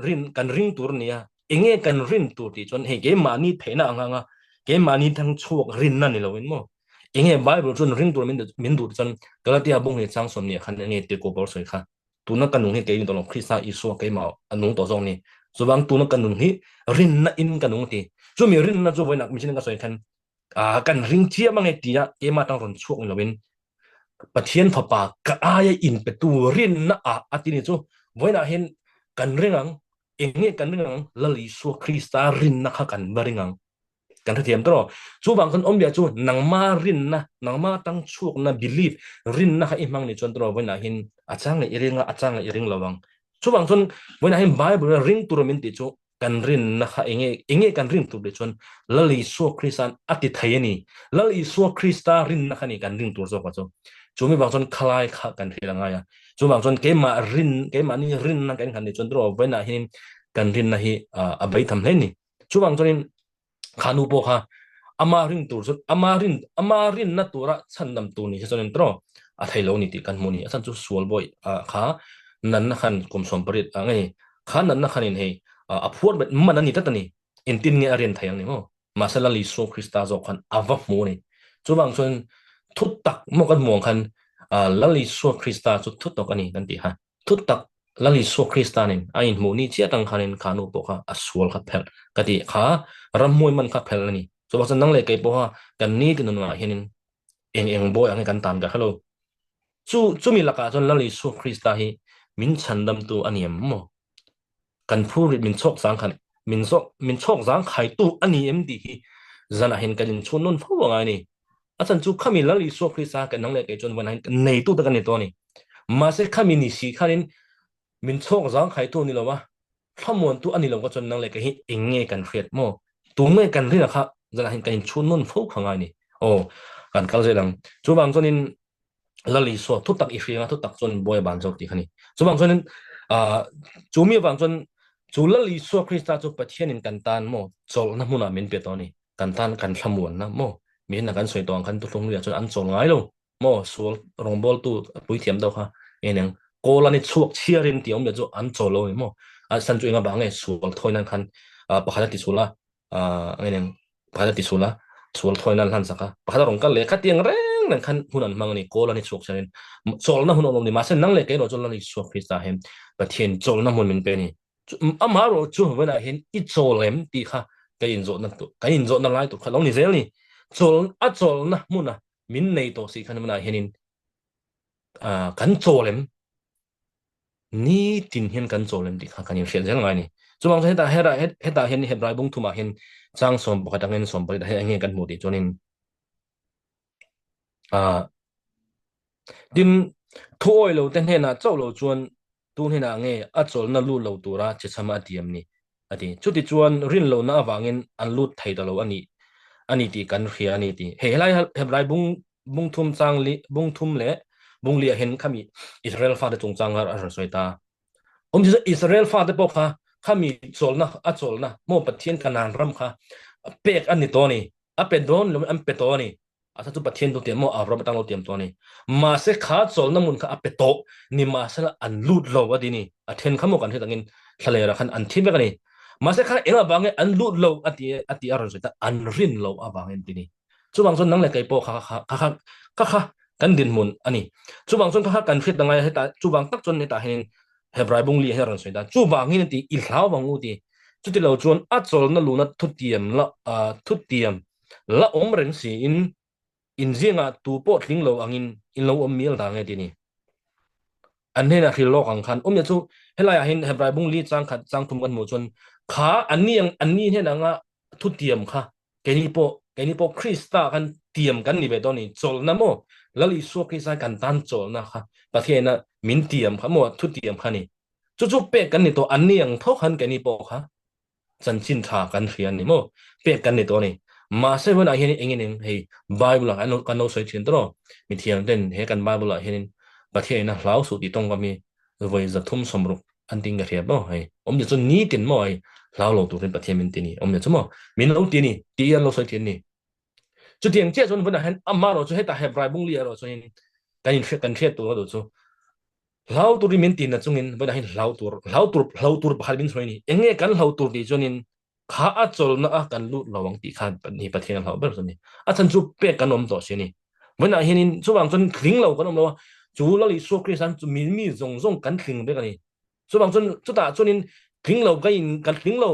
này nghe cần ring tour thì chọn hệ cái mani thế nào ngang cái mani thằng chuột rin nè này là vậy mo inge bible chun ring tur min dur chan galatia bung he chang som ni khan nge te ko bor soi kha tuna kanung hi ke in tolo krista isu ke ma anung to jong ni subang tuna kanung hi rin na in kanung ti chu mi rin na chu boinak mi sin ka soi khan kan ring chia mang e tia ke ma tang ron chuak lovin pathian phapa ka aya in pe tu rin na atini chu boina hen kan ringang enge kan ringang lali su krista rin na kha kan baringang kan thiam tro chu bang kan om bia chu nang ma rin na nang ma tang chuak na believe rin na kha imang ni chon tro boina hin achang le iringa achang le iring lawang chu bang chon boina hin bible ring tur min ti chu kan rin na kha enge kan ring tu de chon lali su kristan ati thayani lali su krista rin na kha ni kan ring tur zo ka chu cumi bang chon khalai kha kan hilanga ya chu bang chon ke ma ni rin na kan kan ni chon tro boina hin kan rin na hi abai tham le ni chu bang chonin khanu po kha amarin tur sut amarin na tura chandam tu ni chonin tro a thailo ni ti kan muni asan chu sual boy kha nan na khan kum som parit angai kha nan na khanin hei a phuat bet man ani tatani intin nge arian thayang ni mo masala li so krista zo khan ava mo ni chu bang chon thut tak mo kan mong khan lali so krista chu thut tok ani kan ti ha thut tak lali so krista nin a in mo ni chia tang khanin khanu po kha aswal kha phel kati kha ramoi man kha phel ni so ba nang le kai po ha kan ni tin na hinin eng boy ang kan tan ga hello chu mi laka chon lali su krista hi min chandam tu aniam mo kan phurit min chok sang khan min chok sang khai tu ani em di hi zana hin kan chun non pho wa ni achan chu khami lali su krista kan nang le kai chon wan nei tu ta kan ni to ni ma se khami ni si khanin min chok sang khai tu ni lo wa thamon tu ani lo ko chon nang le kai hi enge kan hriat mo tu me kan ri kha zana hin kan chun non pho khanga ni o kan kal je dang chu bang chonin lali so thu tak ifringa thu tak chon boy ban jok ti khani chu bang chonin chumi bang chon chu lali so krista chu pathian in kan tan mo chol na huna min pe to ni kan tan kan thamuan na mo mi na kan soi tong kan tu tlong ria chon an chol ngai lo mo sol rong bol tu pui thiam do kha eneng ko lani chuak chiarin ti om le chu an chol lo mo a san chu inga bang e sol thoinan khan pakhala ti sula eneng pakhala ti sula sol thoinan han saka pakhala rong kal le khatiang re nan kan hunan mang ni ko lani chok chanin chol na hunon ni ma sen nang le ke ro chol lani so krista hem pathian chol na mun min pe ni ama ro chu wena hin I chol em ti kha cái in zo na tu cái in zo na lai tu khalong ni zel ni chol na mun na min nei to si khan na henin kan chol em ni tin hian kan chol em ti kha kan in fiel zel ngai ni chumang heta hen hebrai bung thuma hen chang som bakata ngen som pari da he nge kan mu ti chonin din thoi lo ten hena chaw lo chuan tu hena nge a chol na lu lo tura che chama tiam ni ati chuti chuan rin lo na awangin an lut thai da lo ani ti kan khia ani ti he lai hebrai bung thum chang li bung thum le bung li hen khami israel fa de chung chang ar soita ji israel fa de po kha khami chol na mo pathian kanan ram kha pek ani to ni a pe don lo am pe to ni asa tu pathian tu tiam mo avro batang lo tiam to ni ma se kha chol na mun kha a pe to ni ma se an lut lo wa di ni a then khamo kan he tangin thlale ra khan an thi be ka ni ma se kha enga bange an lut lo ati aron soita an rin lo abangen ti ni chu bang son nang le kai po kha kan din mun ani chu bang son kha kan fit dangai heta chu bang tak chon heta hen hebrai bung li heran soida chu bang in ti I hlau bang u ti chu ti lo chuan a chol na lu na thu tiam la om ren si in zinga tu po tling lo angin in lo om miel da nge ti ni an hena khil lo kang khan ya chu helaya hin hebrai bung li chang thum kan mu chon kha ani hena nga thu tiam kha keni po krista kan tiam kan ni be do ni chol na mo lali so krista kan tan chol na kha pathiana min tiam kha mo thu tiam kha ni chu pe kan ni to ani ang tho khan keni po kha chan chin tha kan rian ni mo pe kan ni to ni ma se wen a hin engin hei bible kan no soi chin tro mi thiam den he kan bible hin pathiana hlau su ti tong ka mi voi za thum somru an ting ga riab bo hei ji chu ni tin mo ai lao lo tu ren pathian min tini ji chu mo min lo tini ti an lo soi tin ni chu tiang che chon wen a han amma ro chu heta hebrai bung li ro chu hin kan thriat tu ro chu lau tur min tin na chungin wen a hin lau tur bahal bin soi ni enge kan lau tur ti chonin kha a chol na a kan lu lawang ti khan ni pathian lau ber chu ni a chan chu pe kan om to se ni วันนั้นเห็นช่วงจนคลิ้งเรากันเราจูเราลิสุคริสตันจูมีส่งกันคลิ้งไปกันนี่ช่วงจนจุดตาจนนินคลิ้งเราก็อินกันคลิ้งเรา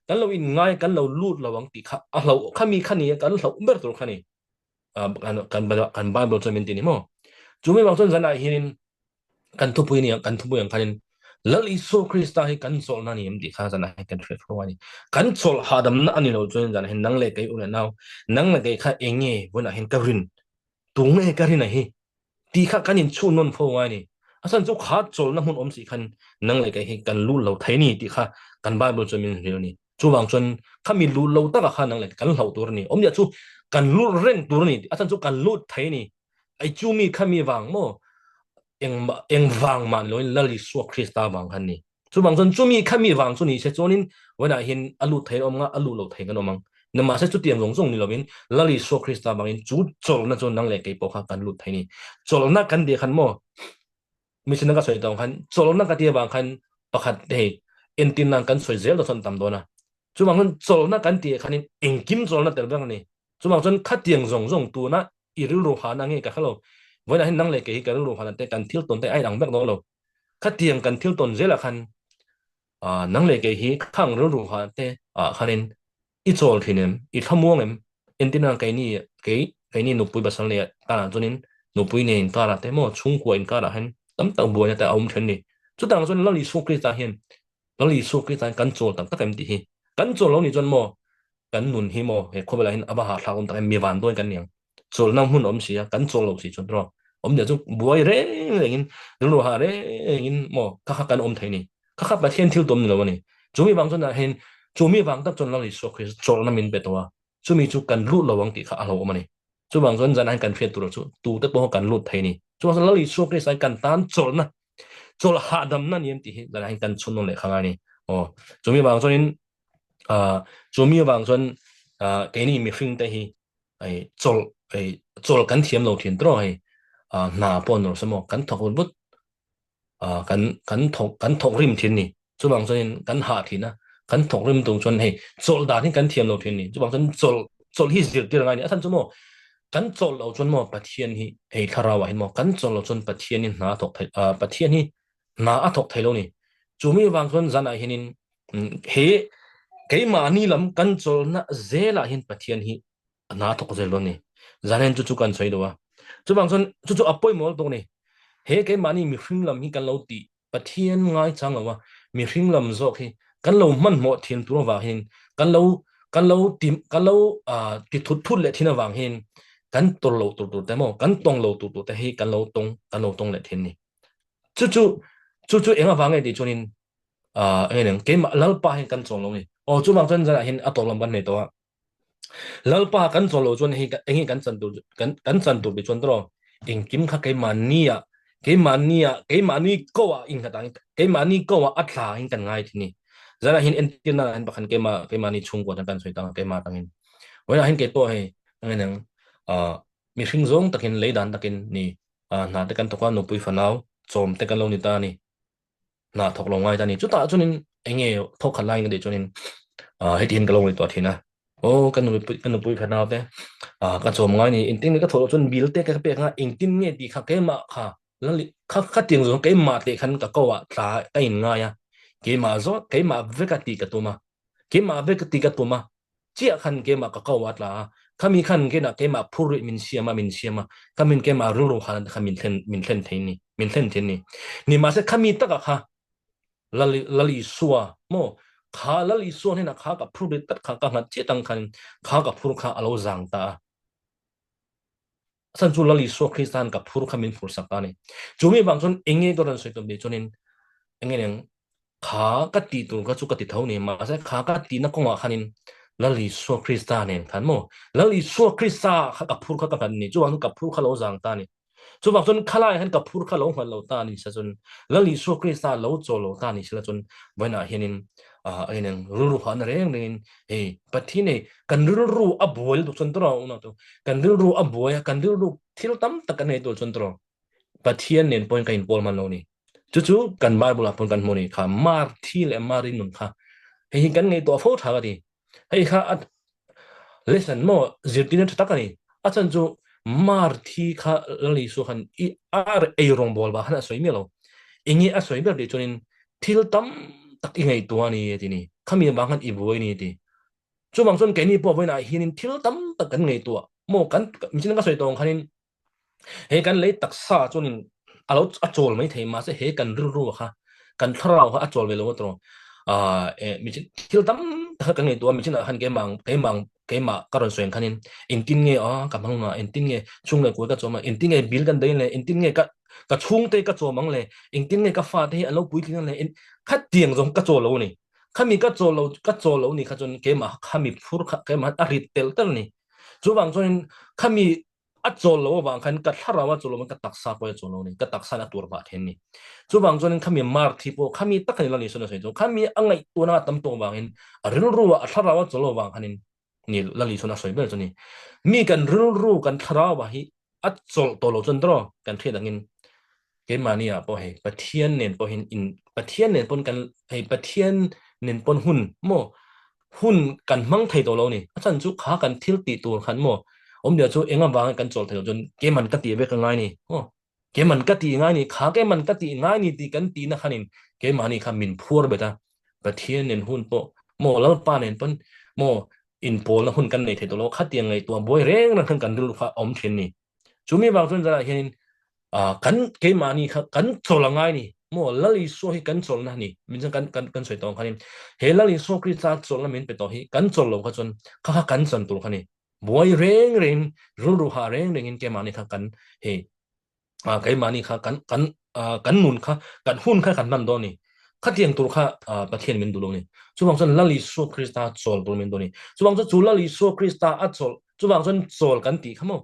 กันเราอินง่ายกันเราลูดเราวังติค่ะเราข้ามีขันนี้กันเราเบิดตัวขันนี้กันบ้านเราจะมีตินี่มั้งจูไม่บางส่วนจะได้เห็นกันทุบปุยนี่กันทุบปุยอย่างขันแล้วลิสุคริสต์ให้กันโซลนั่นนี่มันติค่ะจะได้กันเฟรฟวันนี้กันโซลหาดำนั่นนี่เราจนจะเห็นนั่งเล็กไอ้อุ่นแล้วนั่งเล็กไอ้ข้าเองเนี่ยวันนั้นเห็นกระริน tung e ka rin hi ti kha kanin chu non pho wa ni asan chu kha chol na hun om si khan nang le ka hi kan lu lo thai ni ti kha kan bible chu min ri ni chu wang chon khami lu lo ta kha nang le kan lo tur ni om ya chu kan lu ren tur ni asan chu kan lu thai ni ai chu mi khami wang mo eng wang man lo la li su krista wang han ni chu wang chon chu mi khami wang chu ni se chonin wana hin alu thai om nga alu lo thai kan omang na ma se chu tiang rong rong ni lovin lali so krista bangin chu chol na chon nang le ke po kha kan lut thaini chol na kan de khan mo mi sin ka soi tong khan chol na ka ti bang khan pakhat de en tin nang kan soi zel do son tam do na chu bang chol na kan ti khan in kim chol na tel bang ni chu bang chon kha tiang rong rong tu na i ru ru ha na nge ka khalo voi na hin nang le ke ka ru ru ha na te kan thil ton te ai dang bek do lo kha tiang kan thil ton zel khan nang le ke hi khang ru ru ha te khanin ít rồi thì nem ít tham muang em entina cái ni nụ bụi bát sang lệ ta là cho nên nụ bụi này ta là thế mà chung của anh ta là hen tấm tàu bùi tại ông thân này chút tăng cho nên nó lì xô cái ta hen nó lì xô cái ta cắn trộn tặng tất cả em đi hi cắn trộn nó lì cho mò cắn nụn hi mò hệ không phải là hen abah thao ông tặng em mì vàng đôi cắn nhàng trộn năm hun ông xí cắn trộn lâu xí cho đó ông giờ chút bùi rẽ ingin rồi hà rẽ ingin mò các cắn ông thấy này các bát thiên thiêu tôm nữa này chúng mình bằng cho là hen chú mi vàng tập chọn lo lịch sử chọn là mình biết toa chú mi chú cần lút lo vàng tị khá alo mà này chú bằng dân dân anh cần phiền tụi chú tụ tất bao cần lút thấy này chú bằng lo lịch sử cái sai cần tan chọn na chọn hạ đầm na niệm tị dân anh cần chọn nó lại khang này chú mi bằng cho nên chú mi bằng dân cái này mi phim đây ai chọn cần thiam lâu thiền đó ai nà bọn nó xem cần thọc bút cần thọc rim thiền này chú bằng cho nên cần hạ thiền naกันถกเริ่มตรงชนให้โจลดาที่กันเทียมเราเทียนนี่จะบอกฉันโจลฮิสิเดียวกันนี่ท่านจะมอกันโจลเราชนมอปะเทียนที่ไอ้ทาราวะเห็นมอกันโจลเราชนปะเทียนนี่นาถกปะเทียนนี่นาถกไทยเรานี่จูมีบางคนจันไอเห็นเฮเกี่ยมานี่ลำกันโจลน่ะเจล่ะเห็นปะเทียนที่นาถกเจเรานี่จันเห็นจู่ๆกันใช่ตัวจูบางคนจู่ๆอัปปอยมอลตรงนี้เฮเกี่ยมานี่มีฟิล์มลำที่กันเราตีปะเทียนง่ายจังเลยวะมีฟิล์มลำโจกที่กันเรามันหมดทีนตัววางเห็นกันเราติมกันเราติดทุดเลยที่นวางเห็นกันตัวเราตัวแต่หมอกันตรงเราตัวแต่ให้กันเราตรงเลยทีนี่จู่ๆเองวางไงดีจนนินไอ้เนี่ยเกมลัลปาให้กันจงลงนี่จู่บางจนจะเห็นตัวลำบันในตัวลัลปากันจงลงจนให้เองกันจันตัวไปจนตัวเองกิมข้าเกมมันนี่ก็ว่าอิงกันเกมมันนี่ก็ว่าอัตราอิงกันง่ายทีนี่zara hin entin na han bakhan kema ni chung ko tan soi tang kema tangin wala hin ke to he ngang mi hring zong takin leidan takin ni na te kan to kwa no pui fanau chom te kan lo ni ta ni na thok lo ngai ta ni chuta chunin enge thok khalai ngai de chunin he tin ka lo ni to thina kan no pui fanau te ka chom ngai ni inting ni ka tholo chun bil te ka pe nga ingtin nge ti kha kema kha lali kha ting zong kema te khan ka ko wa ta ka in nga ya cái mà rõ cái mà với cái tỷ cái tụi mà cái mà với cái tỷ cái tụi mà chỉ khăn cái mà cái câu વાત là kami khăn cái mà puri min siam mà kami cái mà ruru khăn kami min lên thế này nhưng mà sẽ kami tất cả ha lali suwa mo khá lali suwa này là khá cả puri tất cả các ngành chỉ tăng khá cả puri khá alo giang ta san chu lali suwa Christian cả puri kami pur sakta này chúng mình bằng chun engge cái đó rồi tụi mình cho nên engge này khá cái tỷ tụ cái chỗ cái tỷ thâu này mà sẽ khá cái tỷ nó cũng là khăn là lý số Christa này khăn mò là lý số Christa khá gặp phur khá gặp này chỗ anh gặp phur khá lâu giang ta này chỗ bằng chun khá lại hắn gặp phur khá lâu hơn lâu ta này sẽ chun là lý số Christa lâu chỗ lâu ta này sẽ là chun vậy là hiện anh em ru hắn rèn nên bắt thi này cần ru abuel tụ chun trâu nó tụ cần ru abuel cần ru thiếu tắm tất cả này tụ chun trâu bắt thi nên point cái in ball man lâu nàyจู่ๆกันBibleปนกันโมนี่ค่ะมาที่และมารินุนค่ะเฮ้ยกันไงตัวโฟร์ทากันดิเฮ้ยค่ะ listen โมจิตตินทุกกันนี่อาจารย์จู่ mar thi kha lali so khan I ar ei rong bol ba hana soi mi lo ingi a soi ber de chonin thil tam tak I ngai tua ni ti ni khami ba khan I boi ni ti chu bang son ke ni po boi na hin thil tam tak kan ngai tua mo kan mi chin ka soi tong khanin he kan lấy tak sa chunin alo achol mai thei ma se he kan ru ru kha kan thrau kha achol ve lo tro mi chin thil tam ta kan ngai tua mi chin han ke ma karon soen khanin in tin nge a ka mang na in tin nge chung le ko ka choma in tin nge bil kan dei le in tin nge ka chung te ka chomang le in tin nge ka fa te alo pui tin le in khat tiang jong ka cholo ni khami ka cholo ni kha chon ke ma khami phur kha ke ma arit tel tel ni chu bang chon khami a chol lo wang khan ka thara wa cholo man ka taksa po cholo ni ka taksa na tur ba then ni chu bang chon khami mar thi po khami tak ni la ni so na so khami angai tu na tam to wang in a ril ru a thara wa cholo wang khanin ni la li so na soi ber choni mi kan ril ru kan thara wa hi a chol to lo chon dro kan the dangin ke mania po he pathian nen po hin in pathian nen pon kan he pathian nen pon hun mo hun kan mang thei to lo ni achan chu kha kan thil ti tur khan mo dia chu enga wang kan chol thei jon ke man ka ti ve ka ngai ni ke man ka ti ngai ni kha ke man ka ti ngai ni ti kan ti na khanin ke mani kha min phur beta pathian nen hun po mo lal pa nen pon mo in pol na hun kan nei thei to lo kha ti ngai tua boy reng na kan dul kha om thin ni chumi bang chun ra hian kan ke mani kha kan chol ngai ni mo lali so hi kan chol na ni min kan soi tong khanin he lali so kri cha chol na min pe to hi kan chol lo kha chon kha kan san tur khani boy reng reng ru ru ha reng reng in ke mani kha kan he cái mani kha kan nun kha kan hun kha kan nan do ni kha tiang tur kha pathian min du lo ni chu bang son lali so krista chol tur min do ni chu bang chu lali so krista a chol chu bang son chol kan ti khamo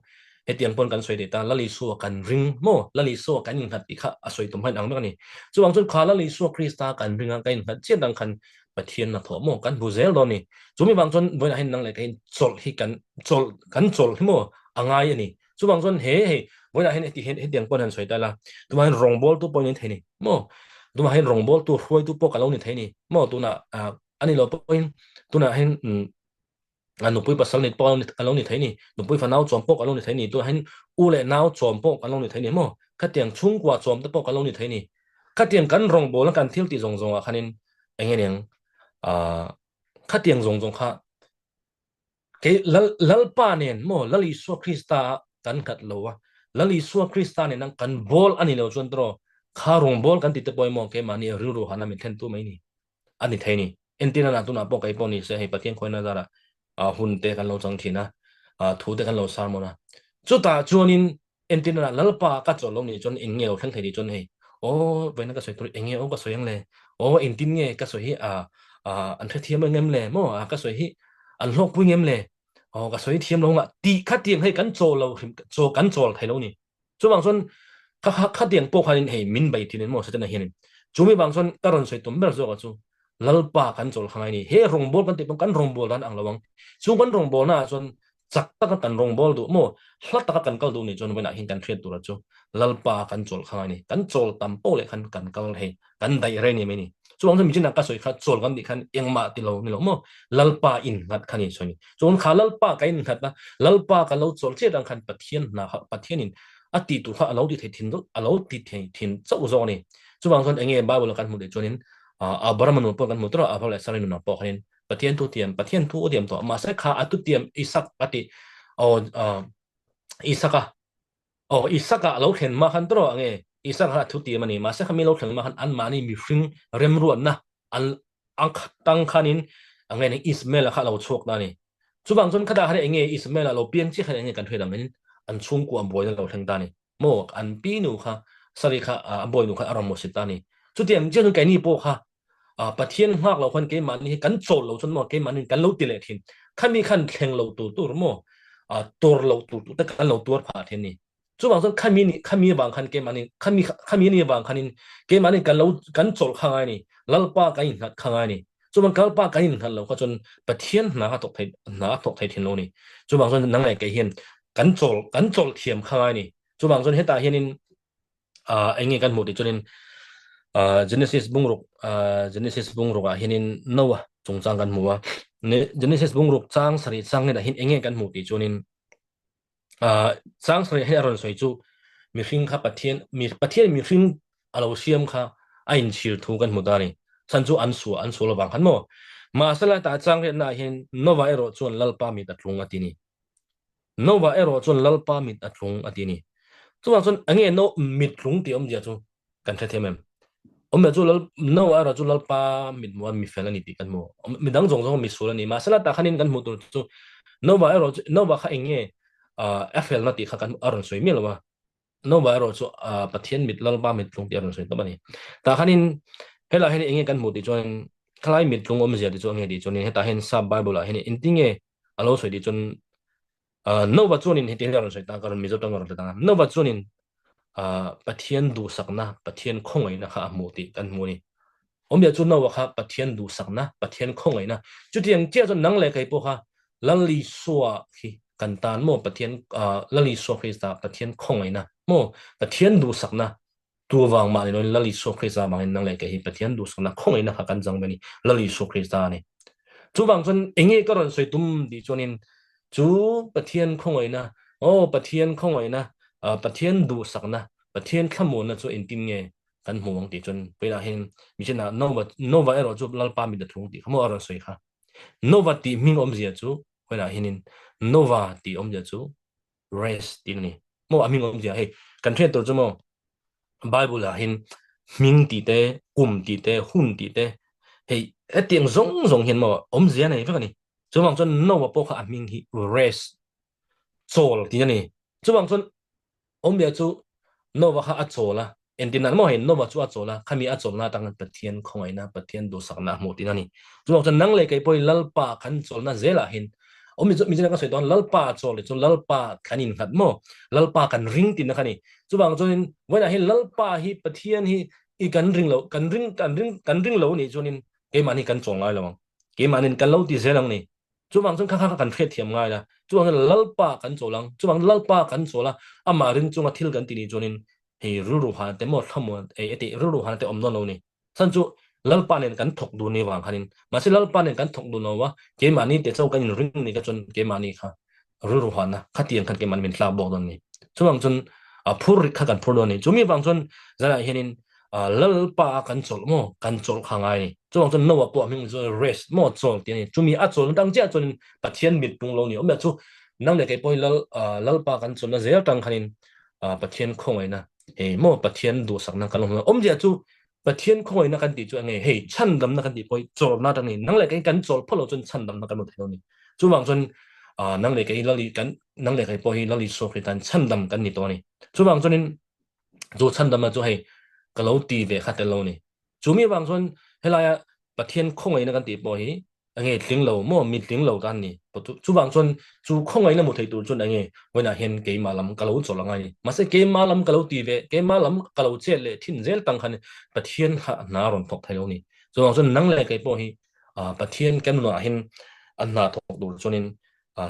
he tiang pon kan soi de ta lali so kan ring mo lali so kan in khat ti kha a soi tum han ang ni chu bang son kha lali so krista kan ring ang kan khat chen dang khan pathian na tho mo kan bu zel do ni chu mi bang son voi na hin nang le kan chol hi kan chol hi mo angai ni chu bang son he với lại hiện hiện hiện tiếng quân hành soi la tụi mình rong ball tụi point thế này mò tụi mình rong ball tụi huay tụi po cả lâu như thế này mò tụi na anh lo point tụi na hiện nụ bụi pasal này po cả lâu như thế này nụ bụi phần nào chọn po cả lâu như thế này tụi hiện u lệ nào chọn po cả lâu như thế này mò các tiếng chung qua chọn tụi po cả lâu như thế này các tiếng cắn rong ball là cắn thiếu tí rong rong à khăn anh em các tiếng rong rong khác cái lal pa nen mo lali so krista kan kat lo lali so krista nen kan bol ani lo chon tro kharong bol kan ti te poi mo ke mani ru ru hana mi then tu mai ni ani thai ni entina na tu na po kai po ni se he patien khoi na dara hun te kan lo chang thina thu te kan lo sar mo na chu ta chuanin entina na lalpa ka chol lo ni chon engel thang thai di chon he o ve na ka soi tu engel o ka soi yang le o entin nge ka soi hi an the thiam ngem le mo ka soi hi an lok pu ngem le ka soi thiam lo nga ti kha tiang he kan chol lo cho kan chol thai lo ni chu bang son kha tiang po khanin he min bai tin mo sa na hian chu mi bang son karon soi tum ber zo ka chu lalpa kan chol khangai ni he rong bol kan ti kan rong bol dan ang lawang chu kan rong bol na chon chak ta kan rong bol du mo hlat ta kan kal du ni chon wena hin kan thret tu ra chu lalpa kan chol khangai ni kan chol tam po le kan kal he kan dai re ni me ni chu bang son mi chin ka soi kha chol kan di khan eng ma ti lo ni lo mo lalpa in ngat khani choni chon kha lalpa ka in khat na lalpa ka lo chol che dang khan pathian na pathian in ati tu kha alo di the thin do alo ti the thin chau zo ni chu bang son enge ba bol kan mu de chonin Abraham nu po kan mu tro a phole sarin nu po khin pathian tu tiam to ma sa kha atu tiam isak ati o isaka isaka lo khen ma khan tro ange isaka thu tiam ani ma sa khami lo khen ma khan an mani mi fring rem ruan na an ang tang khanin ange ni ismail kha lo chok na ni chu bang son khada hare enge ismail lo pian chi khan enge kan thoi dang in an chung ku am boy lo thang ta ni mo an pi nu kha sari kha am boy nu kha aram mo sitani chu tiam je nu kai ni po kha pathian hak lo khan ke man ni kan chol lo chon mo ke man kan lo ti le thin khami khan thleng lo tu tur mo tor lo tu ta kan lo tur pha then ni chu bang son khami bang khan ke man ni khami ni bang khanin ke man ni kan lo kan chol khangai ni lalpa ka in hat khangai ni chu bang kalpa ka in khan lo kha chon pathian na tok thai thin lo ni chu bang son nang lai ke hian kan chol thiam khangai ni chu bang son heta hianin enge kan mu ti chonin Genesis bungruk hinin Noah chung chang kan muwa ne Genesis bungruk chang sari chang ne da hin enge kan mu ti chunin sang sari he aron soi chu mi hring kha pathian mi hring alo siam kha a in chil thu kan mu da ni san chu an su lo bang khan mo ma sala ta chang re na hin nova ero chon lalpa mi ta tlung atini nova ero chon lalpa mi ta tlung atini chu wang chon ange no mit tlung ti om dia chu kan the them om ya chu lal nova ero chu lalpa mit mo mi fel ani ti kan mo mi dang jong jong mi su la ni ma sala ta khanin kan mu tu chu nova ero nova kha enge FL na ti kha kan aron soi mi lo no ba ro chu pathian mit lal ba mit tlung ti ron soi to bani ta khanin hela hen enge kan mu ti chon khlai mit tlung om zia ti chon nge ti chon he ta hen sa bible hen intinge alo soi ti chon no ba chunin he ti ron soi ta karon mi zo tang ron ta no ba chunin pathian du sakna pathian khongai na kha mu ti kan mu ni om ya chu no wa kha pathian du sakna pathian khongai na chu tiang chia chon nang le kai po kha lali suwa khi kan tan mo pathian lali suwa khi sa pathian khongai na mo pathian du sakna tu wang ma ni no lali suwa khi sa ma nang le kai hi pathian du sakna khongai na kha kan jang bani lali suwa khi sa ni chu wang chon enge ka ron soi tum di chonin chu pathian khongai na o pathian khongai na pathian du sakna pathian khamu na chu in tin nge kan mu wang ti chon pe la hen mi chen na nova ero chu lal pa mi da thung ti khamo aron soi kha nova ti ming om zia chu pe la henin nova ti om zia chu rest ti ni mo aming om zia he kan thre to chu mo bible la hin ming ti te kum ti te hun ti te he etiang zong zong hin mo om zia nei fa ni chu wang chon nova po kha aming hi rest soul ti ni chu wang chon om bia chu nova kha achola entin mo hin nova chu achola khami achol na tang pathian khongai na pathian do sakna mo ti ni chu wang nang le kai poi lalpa khan chol na zela hin om mi jena ka soi don lalpa chol chu lalpa khanin khat mo lalpa kan ring tin na khani chu wang chon wena hi lalpa hi pathian hi i kan ring lo kan ring lo ni chunin ke mani kan chong lai lo ke manin kan lo ti zelang ni chu wang chon kha kha kan phet thiam ngai la chu wang lalpa kan cholang chu wang lalpa kan chola ama ring chunga thil kan ti ni chunin he ru ru han te mo thamo e ti ru ru han te om no lo ni san chu lalpa nen kan thok du ni wang khanin ma se lalpa nen kan thok du no wa ke mani te chau kan ring ni ka chon ke mani kha ru ru han na khatiang kan ke man min tla bo don ni chu wang chon a phur kha kan phur do ni chu mi wang chon zara henin lalpa kan chol mo kan chol khangai ni chu wang chon no wa po ming zo rest mo chol ti ni chu mi a chol dang ja chon pathian mit tung lo ni om ya chu nang le ke poi lalpa kan chol na zel tang khanin pathian khongai na e mo pathian du sak na kan lo om ja chu pathian khoi na kan ti chu nge hei chan dam na kan ti poi chol na tang ni nang le kai kan chol pholo chun chan dam na kan mo thelo ni chu wang chun nang le kai lali kan nang le kai poi lali so khi tan chan dam kan ni to ni chu wang chunin chu chan dam na chu hei ka lo ti ve kha te lo ni chu mi wang chun helaya pathian khoi na kan ti poi ange tling lo mo mi tling lo kan ni chu wang chun chu khoi na mo thei tu chun ange wena hen ke malam ka lo chol ngai ma se ke malam ka lo ti ve ke malam ka lo che le thin zel tang khan pathian ha na ron thok thai lo ni chu wang chun nang le ke po hi pathian kan no hin an na thok du chunin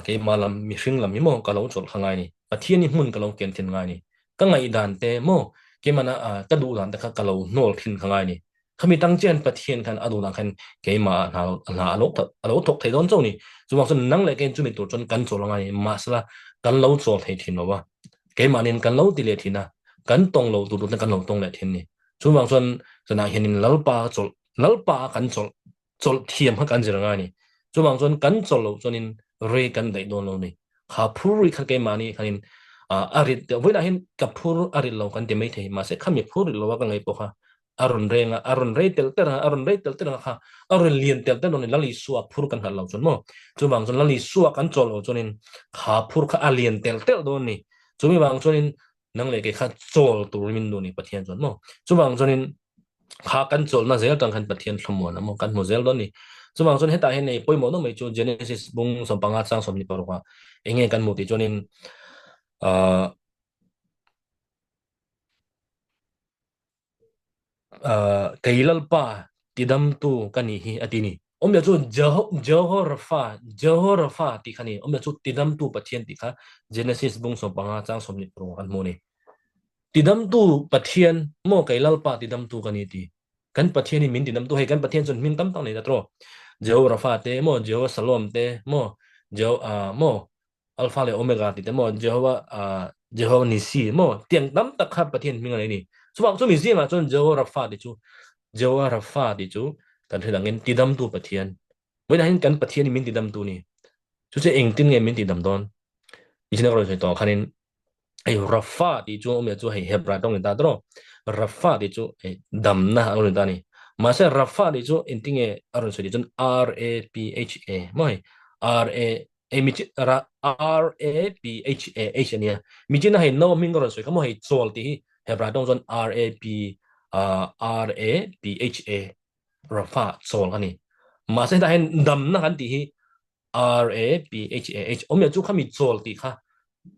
ke malam mi hring lam mi mo ka lo chol khangai ni pathian ni mun ka lo ken thin ngai ni ka ngai dan te mo ke mana ka du dan ta ka lo nol thin khangai ni khami tang chen pathian khan adu lang khan ke ma na alo thok thai don chau ni chu wang chun nang le ken chu mi tur chon kan chol ngai ma sala kan lo chol thei thin lo wa ke manin kan lo ti le thina kan tong lo tu tu kan lo tong le thin ni chu wang chun chana hianin lalpa kan chol thiam ha kan jira ngai ni chu wang chun kan chol lo chunin re kan dai don lo ni kha phuri kha ke mani khanin arit te voila hin kapur arit lo kan te mai thei ma se khami phuri lo wa ka ngai po kha arun renga arun rei tel ter arun rei tel ter kha arun lien tel ter non lali suak phur kan hal lo chon mo chu wang chun lali suak kan chol lo chunin kha phur kha alien tel tel don ni chu mi wang chunin nang le ke kha chol tur min do ni pathian chon mo chu wang chunin kha kan chol na zel tang khan pathian thlomo na mo kan mo zel don ni chu wang chun heta hen nei poimo no mai chu genesis bung som panga chang som ni parwa enge kan mo ti chonin kailal pa tidam tu kani hi atini om ya chu Jehorafa ti khani om ya chu tidam tu pathian ti kha genesis bung som panga chang som ni parwa kan mo ni tidam tu pathian mo kailal pa tidam tu kani ti kan pathian ni min tidam tu he kan pathian chun min tam tang nei da tro Jehorafa te mo Jerusalem te mo mo alpha le omega ti te mo Jehovah Jehovah nisi mo tiang tam tak kha pathian mi ngai ni chuwang chu mi zinga chon Jehovah Rapha ti chu Jehovah Rapha ti chu kan thilangin tidam tu pathian when hin kan pathian min tidam tu ni chu che eng tin nge min tidam don isina ro to khanin ai Rapha ti chu me chu hei hebra dong ta dro Rapha ti chu dam na ro ta ni ma se Rapha ti chu intinge aron so ti chun RAPHA moi RA mi chi ra RAPHA ania mi chi na hei no min ro so ka mo hei chol ti hebra dong chon RAPHA Rapha chol ani ma se ta hen dam na kan ti hi RAPHA om ya chu khami chol ti kha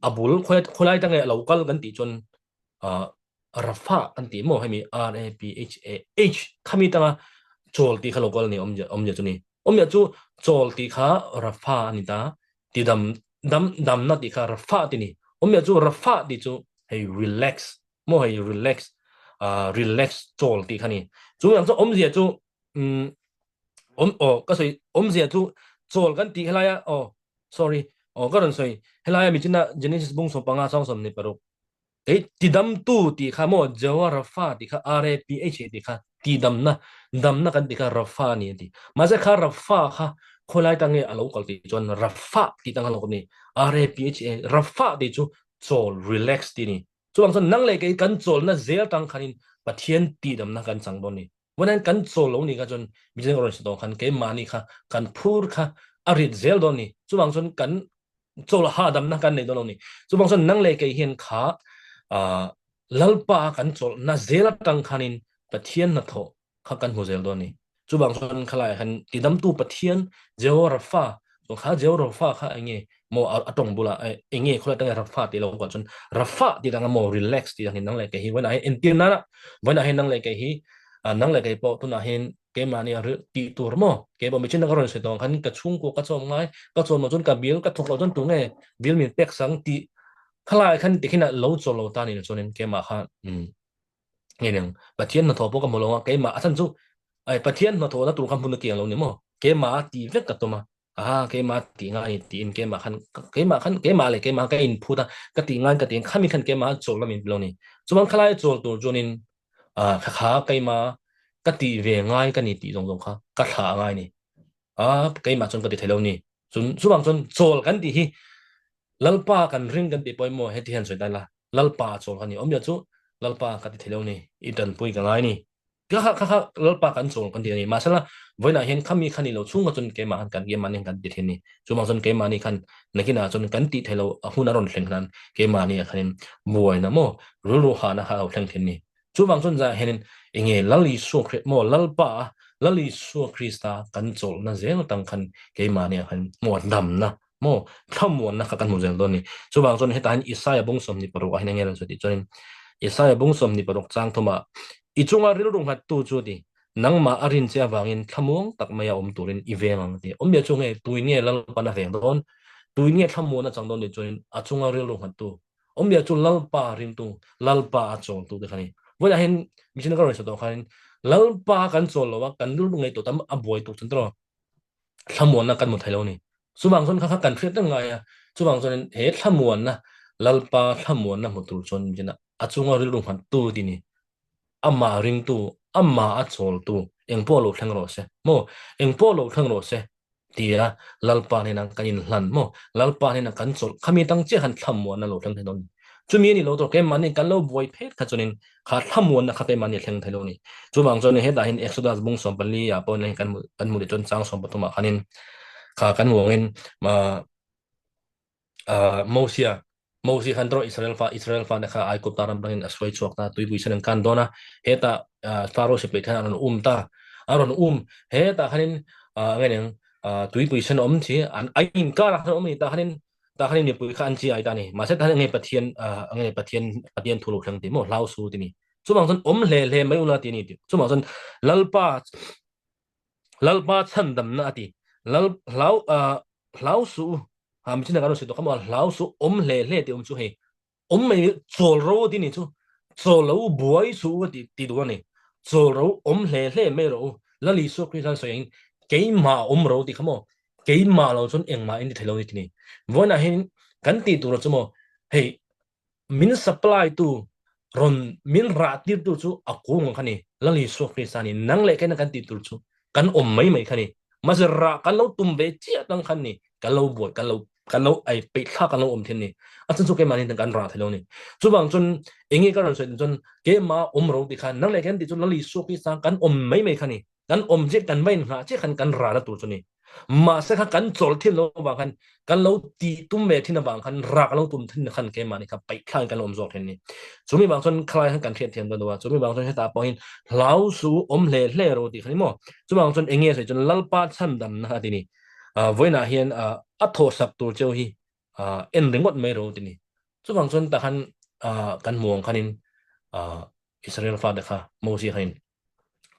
abul kholai ta nge local kan ti chon rafa kan ti mo hemi RAPHA khami ta chol ti kha local ni om ya chu ni om ya chu chol ti kha rafa ani ta ti dam na ti kha rafa ti ni om ya chu rafa ti chu hey relax mo hey relax relax chol ti kha ni chu yang chu om ya chu cái gì gì tu做緊啲係啦sorry嗰陣時係啦，咪真係Genesis bung so panga song som ni pero tidam tu ti kha mo Jawa Rafa ti kha RAPH ti kha tidam na kan ti kha Rafa ni ti ma se kha Rafa kha kholai tang e alo kal ti chon Rafa ti tang alo ni RAPH Rafa ti chu chol relax ti ni chu ang son nang le ke kan chol na zel tang khanin pathian tidam na kan sang don niวันนั้นกันโซโลนี่ก็จนมีเรื่องอะไรสักตัวกันเกมมานี่ค่ะกันพูดค่ะอาริดเซลโดนนี่จุบางส่วนกันโซลฮาดัมนักกันในตัวนี้จุบางส่วนนั่งเลยก็เห็นขาลัลปากันโซลน่าเซลตังคันินปะเทียนนัทโตข้ากันหัวเซลโดนนี่จุบางส่วนขลายกันติดดำตู้ปะเทียนเจวราฟาส่วนข้าเจวราฟาข้าเองโมอัตงบุละเองคนละตั้งแต่ราฟาตีเราก่อนจนราฟาตีตั้งโมรีแลกซ์ตีตั้งนั่งเลยก็เห็นวันไหนเอ็นตีนั่นละวันไหนนั่งเลยก็เห็นnang le kai po tu na hin ke mani ar ti tur mo ke bo mi chin na ron se dong kan ka chung ko ka chom ngai ka chom mo chun ka bil ka thok lo chun tu nge bil min pek sang ti khlai khan ti khina lo cho lo ta ni chonin ke ma kha nge neng pathian na tho po ka mo lo ke ma athan chu ai pathian na tho na tu kam pun ki lo ni mo ke ma ti vek ka to ma ke ma ti ngai ti in ke ma le ke ma ka in phu ta ka ti ngai ka ti khami khan ke ma chol la min lo ni chuman khlai chol tu chonin khá cây mà cái tỷ về ngay cái này tỷ rong rong khá cái khá ngay này cây mà chọn cái tỷ thấy lâu nè chọn số bằng chọn chọn cái tỷ hi lalpa kan ring kan tỷ poi mo hết hiện rồi đây là lalpa chọn cái này ông nhớ chú lalpa cái tỷ thấy lâu nè ít đơn poi cái ngay nè cái lalpa kan chọn cái tỷ này mà sao là với lại hiện khami khani lâu chung cái chọn cây mà kan game mà kan tỷ thế này số bằng chọn cây mà này kan này cái nào chọn cái tỷ thấy lâu hun aron theng kan cây mà này kan muai na mo ru ha na ha theng thế này chú bằng xuân ra hiện nghe lali su mo lalpa lali su Krista kan chol na zel tang khan ke ma ne khan mo dam na mo thamon na kan mo zel don ni chú bằng xuân hetan Isaiah bung som ni paru a nghe lan so ti chonin Isaiah bung som ni paru chang thoma I chunga ril rung hat tu chu di nang ma arin che awangin thamung tak maya turin ivengang ti omya chunge tuinge lalpa na veng don tuinge thamon na chang don ni chonin a chunga ril rung hat tu omya chu lalpa ring tu lalpa chol tu de khaniวันนั้นมิฉะนั้นก็เลยสุดท้ายแล้วป้ากันโซลว่ากันรู้ไงตัวตั้มอับวยตัวฉันตัวขมวนนะกันหมดไทยแล้วนี่สุบางส่วนเขากันเครียดตั้งไงสุบางส่วนเหตุขมวนนะแล้วป้าขมวนนะหมดตัวชนมิฉะนั้นอาจงว่าเรื่องหันตัวที่นี่อามาริงตัวอามาอัดโซลตัวเอ็งพ่อลูกทั้งรถเสียโมเอ็งพ่อลูกทั้งรถเสียที่ละแล้วป้าเนี่ยนังกันยินหลันโมแล้วป้าเนี่ยนังกันโซลเขามีตั้งเจ้าหันขมวนนะลูกทั้งที่โดนจุมีนี่เราตัวแกมันนี่กันเราบวยเพชรขจนินขาดขมวนนะขาดแกมันนี่แข่งไทยโลนี่จุบางจนนี่เหตุใดเห็นเอ็กซ์ดัสบุ้งสมบัติยาปนในกันมุดจนสร้างสมบัติมาขันินขากันหัวเงินมาโมเซียฮันโดรอิสราเอลฟ้านะคะไอ้กุบตารัมเป็นสวยชวกตาตุยบุยเชนกันโดนะเหตุฟาโรห์สิบเอ็ดท่านอารอนตาอารอนเหตุขันินเงี้ยตุยบุยเชนที่อันไอ้อินการ์ขันตาขันินตาขันนี่ปุยขันจีไอ้ตานี่มาเสร็จท่านเงี้ยปะเทียนเงี้ยปะเทียนทุลุกทั้งที่โมลาวสูที่นี่สมองส่วนเล่ไม่อุณาที่นี่สมองส่วนลัลปาชันดำนาที่ลาวสูมิฉะนั้นก็รู้สึกตัวคำว่าลาวสูเล่ที่ชูให้ไม่โจลรู้ที่นี่ชูโจลรู้บวยสูที่ตัวนี่โจลรู้เล่ไม่รู้แล้วลิสุคริสต์ส่วนเกย์มารู้ที่คำว่าเก cái mà lo chun eng ma in thelo ni tini voi na hin kan ti tu ro chumo hey min supply tu ron min ra tir tu chu akung khani lali so krisani nang le ken kan ti tu chu kan mai mai khani mazra kan lo tum be chia tang khani kan lo boy kan lo ai pe tha kan lo then ni atun chu ke mani kan ra thelo ni chu bang chun engi ka ron so chun ke ma ro ti khan nang le ken ti chu lali so krisan kan mai mai khani kan je kan mai nga che khan kan ra ra tu chu ni mà sẽ khác cắn trộn thiên lâu bằng khăn cắn lâu tì tum về thiên bằng khăn rạc lâu tum thiên khăn cái mà này khắp bảy khăn cắn ôm giọt thiên này chúng mình bằng xuân khai khăn cắn thiên thiên đó chúng mình bằng xuân hết ta bao nhiêu lão su lệ lệ rồi thì khăn mò chúng bằng xuân anh nghe sẽ chúng lal pa chân đầm na thì này với na hiền ắt thô sập tu châu hi en đến một mấy rồi thì này chúng bằng xuân ta khăn cắn muồng khăn in Israel pha được ha Moses khăn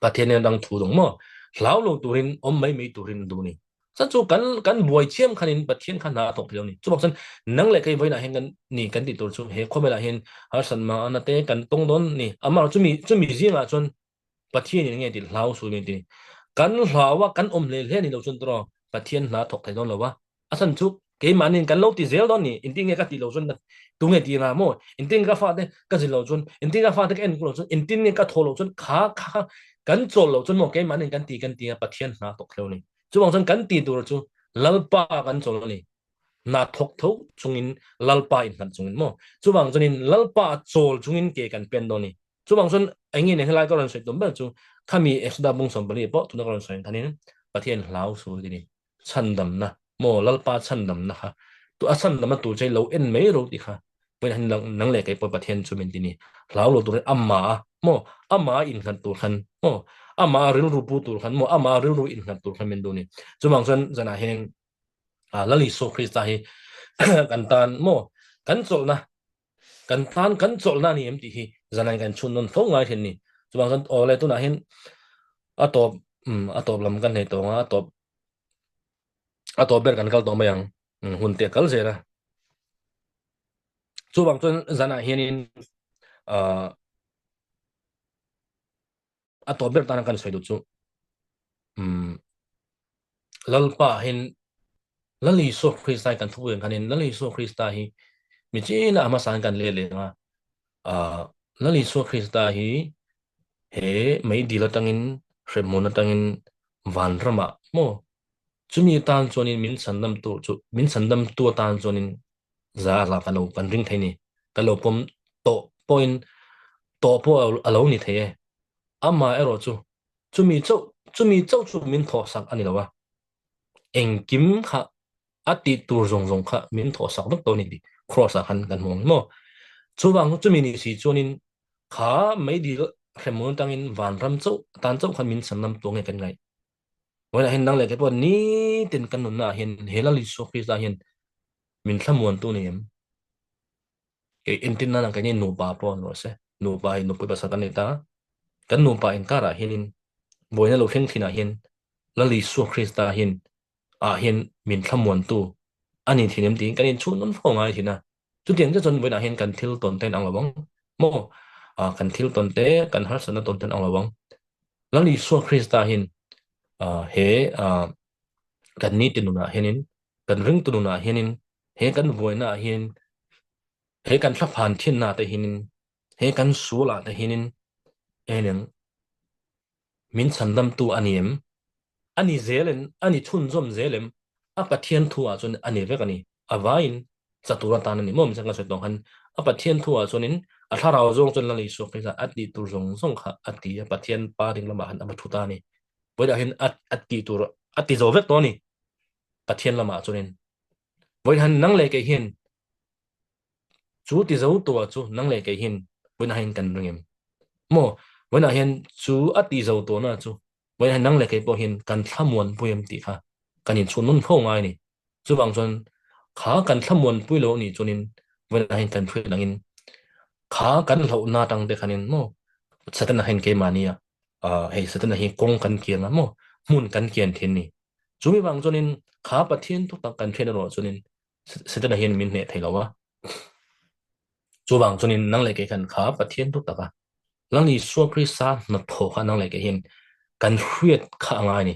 và thiên nhiên đang thủ động mò lão lâu turin mấy mấy turin đủ này sa chu kan buai chiam khanin pathian khan na tok thelo ni chu boksan nang le kai voina hen kan ni kan ti tur chu he khomela hen har san ma anate kan tong don ni amar chu mi zinga chon pathian ni nge ti hlau su ni ti kan hlawa kan le le ni lo chun tro pathian na thok thai don lo wa asan chu ke manin kan lo ti zel don ni inting nge ka ti lo chun tu nge ti na mo inting ka fa de ka zi lo chun inting ka fa de en lo chun inting nge ka tho lo chun kha kan chol lo chun mo ke manin kan ti pathian na tok thelo ni chú bằng chân cắn tì tụi chú lalpa cắn chỗ này na thok thấu chungin lalpa in cắn chungin mo chú bằng chân in lalpa chol chungin ke cắn pen đoni chú bằng chân anh ấy này lại có lần soi tôm bơ chú kami extra bung som bali po tu na có lần soi kanin pathian lau su đi chân đầm na mo lalpa chân đầm na ha tu asan đầm tu chơi lâu en mấy rồi đi ha bây giờ năng lệ cái po pathian chú mình đi lau lo tu amma mo amma in cắn tu cắn mo ama ril ru pu tur khan mo ama ril ru in khan tur khan men do ni chu mang san zana hen lali so krista hi kan tan mo kan chol na kan chol na ni em ti hi zana kan chun non fo ngai then ni chu mang san ole tu na hen atop atop lam kan he to nga atop ber kan kal to mayang hun te kal zera chu bang chun zana hen in atop ber tan kan soi du chu lalpa hen lali so krista kan thu yang kanin lali so krista hi mi chi na ama san kan le le nga lali so krista hi he mai di la tangin remona tangin van rama mo chumi tan chonin min sandam tu tan chonin za la kanu kan ring thaini kalo pom to point to po alo ni the ama ero chu chumi chau chu min tho sak ani lawa eng kim kha ati tur zong zong kha min tho sak dak to ni di cross a khan kan mong mo chuwang chu mi ni si chonin kha mai di khemon tangin van ram chau tan chau kha min sanam to nge kan ngai wala hin nang le ke pon ni tin kan nun na hin helali so fi za hin min thamon tu ni em ke intin na nang kan ni no pa pon ro se no pa no pa sa kan ta kan no pa in kara hin boina lo khen thina hin lali so krista hin hin min thamon tu ani thinem ti kan in chun non phong ai thina chu tiang cha chon boina hin kan thil ton ten ang lawang mo kan thil ton te kan har sana ton ten ang lawang lali so krista hin he kan ni tinuna henin kan ring tununa henin he kan voina hin he kan thaphan thin na te hinin he kan sula te hinin enen min chandam tu aniem ani zelen ani chun zom zelem apathian thua chun ani vekani avain chatura tan ani mom changa se tong han apathian thua chunin a tharau zong chun lali so khisa ati tur zong zong kha ati apathian pa ding lama han amathuta ni boida hin ati tur ati zo vek to ni pathian lama chunin boy han nang le ke hin chu ti zo to chu nang le ke hin boina hin kan ringem mo boina hin chu ati zo to na chu boina nang le ke po hin kan thamon puem ti kha kanin chunun pho ngai ni chu bang chon kha kan thamon puilo ni chunin boina hin kan thwe langin kha kan lo na tang de khanin mo satana hin ke mania hei satana hi kong kan kiang mo mun kan kian thin ni chumi bang chonin kha pathian tu tak kan thena ro chonin satana hin min ne thailawa chu bang chonin nang le ke kan kha pathian tu taka lang ni so krista na tho kha nang le ke hin kan hriat kha ngai ni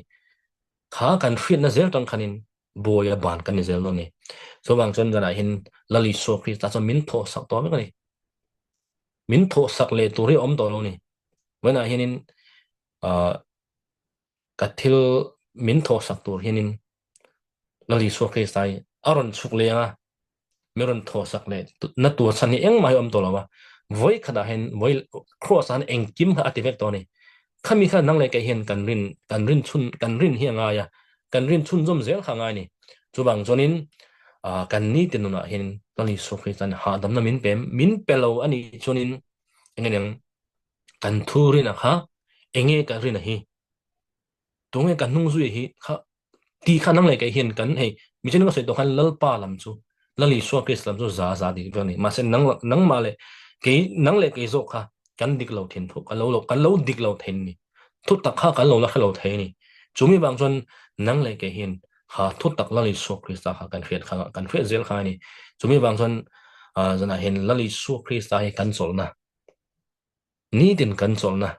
kha kan hriat na zel tang khanin boya ban kan zel lo ni so bang chon jana hin lali so krista so min tho sak to me ni min tho sak le tu ri om to lo ni wana hinin kathil min tho sak tur hinin lali so krista aron chuk le nga meron tho sak le na tu san ni eng mai om to lo wa voi khada hen voi cross an eng kim ha ativek to ni khami kha nang le ke hen kan rin chun kan rin hi nga ya kan rin chun zom zel kha nga ni chu bang chonin kan ni tin na hin lali so krista ha dam na min pelo ani chonin engen kan thurin a kha enge ka rin hi tung kan nung zui hi kha ti kha nang le ke hian kan hei mi chen ko sei to khan lal pa lam chu lali so kris lam chu za di ni ma sen nang ma le ke nang le ke zo kha kan dik lo thin thu kan lo dik lo thin ni thu tak kha kan lo la kha lo the ni chumi bang chon nang le ke hian ha thu tak lali so kris ta kha kan fet zel kha ni chumi bang chon zana hin lali so kris ta hi kan sol na ni din kan sol na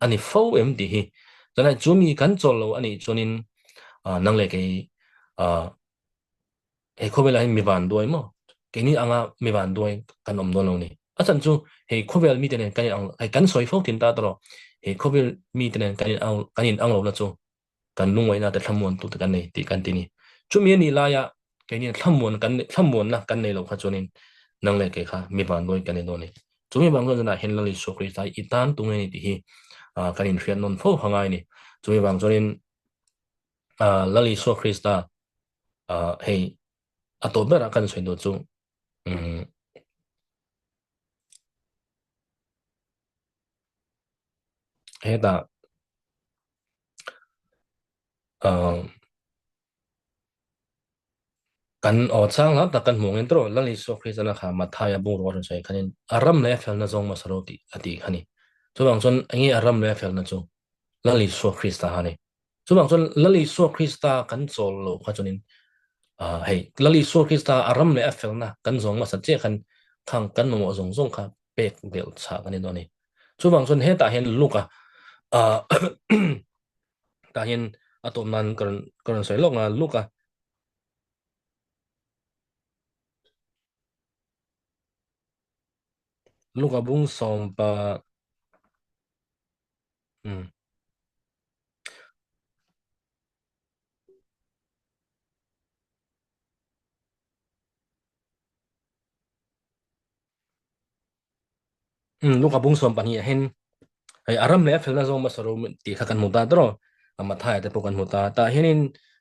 ani fo em di hi zana chumi kan sol lo ani chonin nang le ke he khobel hi mi van doi mo ke ni anga mi van doi kan om don lo ni asan chu he khobel mi tenen kan ang ai kan soi fo tin ta tro he khobel mi tenen kan in ang lo na chu kan lung wai na te thamon tu te kan nei ti kan ti ni chu mi ni la ya ke ni thamon na kan nei lo kha chonin nang le ke kha mi van doi kan ni do ni chu mi bang go na hen lali so kri sai itan tu ngai ni ti hi kan in fian non fo hangai ni chu mi bang chonin lali so krista hei ato bera kan soi do chu he da kan o chang la ta kan mong entro lali so krista na kha mathaya bung ro sai khanin aram le fel na zong ma saroti ati khani chu bang chon angi aram le fel na chu lali so krista hani chu bang chon lali so krista kan chol lo kha chonin hei lali so krista aram le fel na kan zong ma sa che khan khang kan mo zong zong kha pek del cha kan ni do ni chu bang chon he ta hen luka ta hen atom nan kan soi lok na luka luka bung som pa luka bung som pa ni hen ai aram le fel na zong ma saro ti kha kan muta dro ama thai te pokan muta ta henin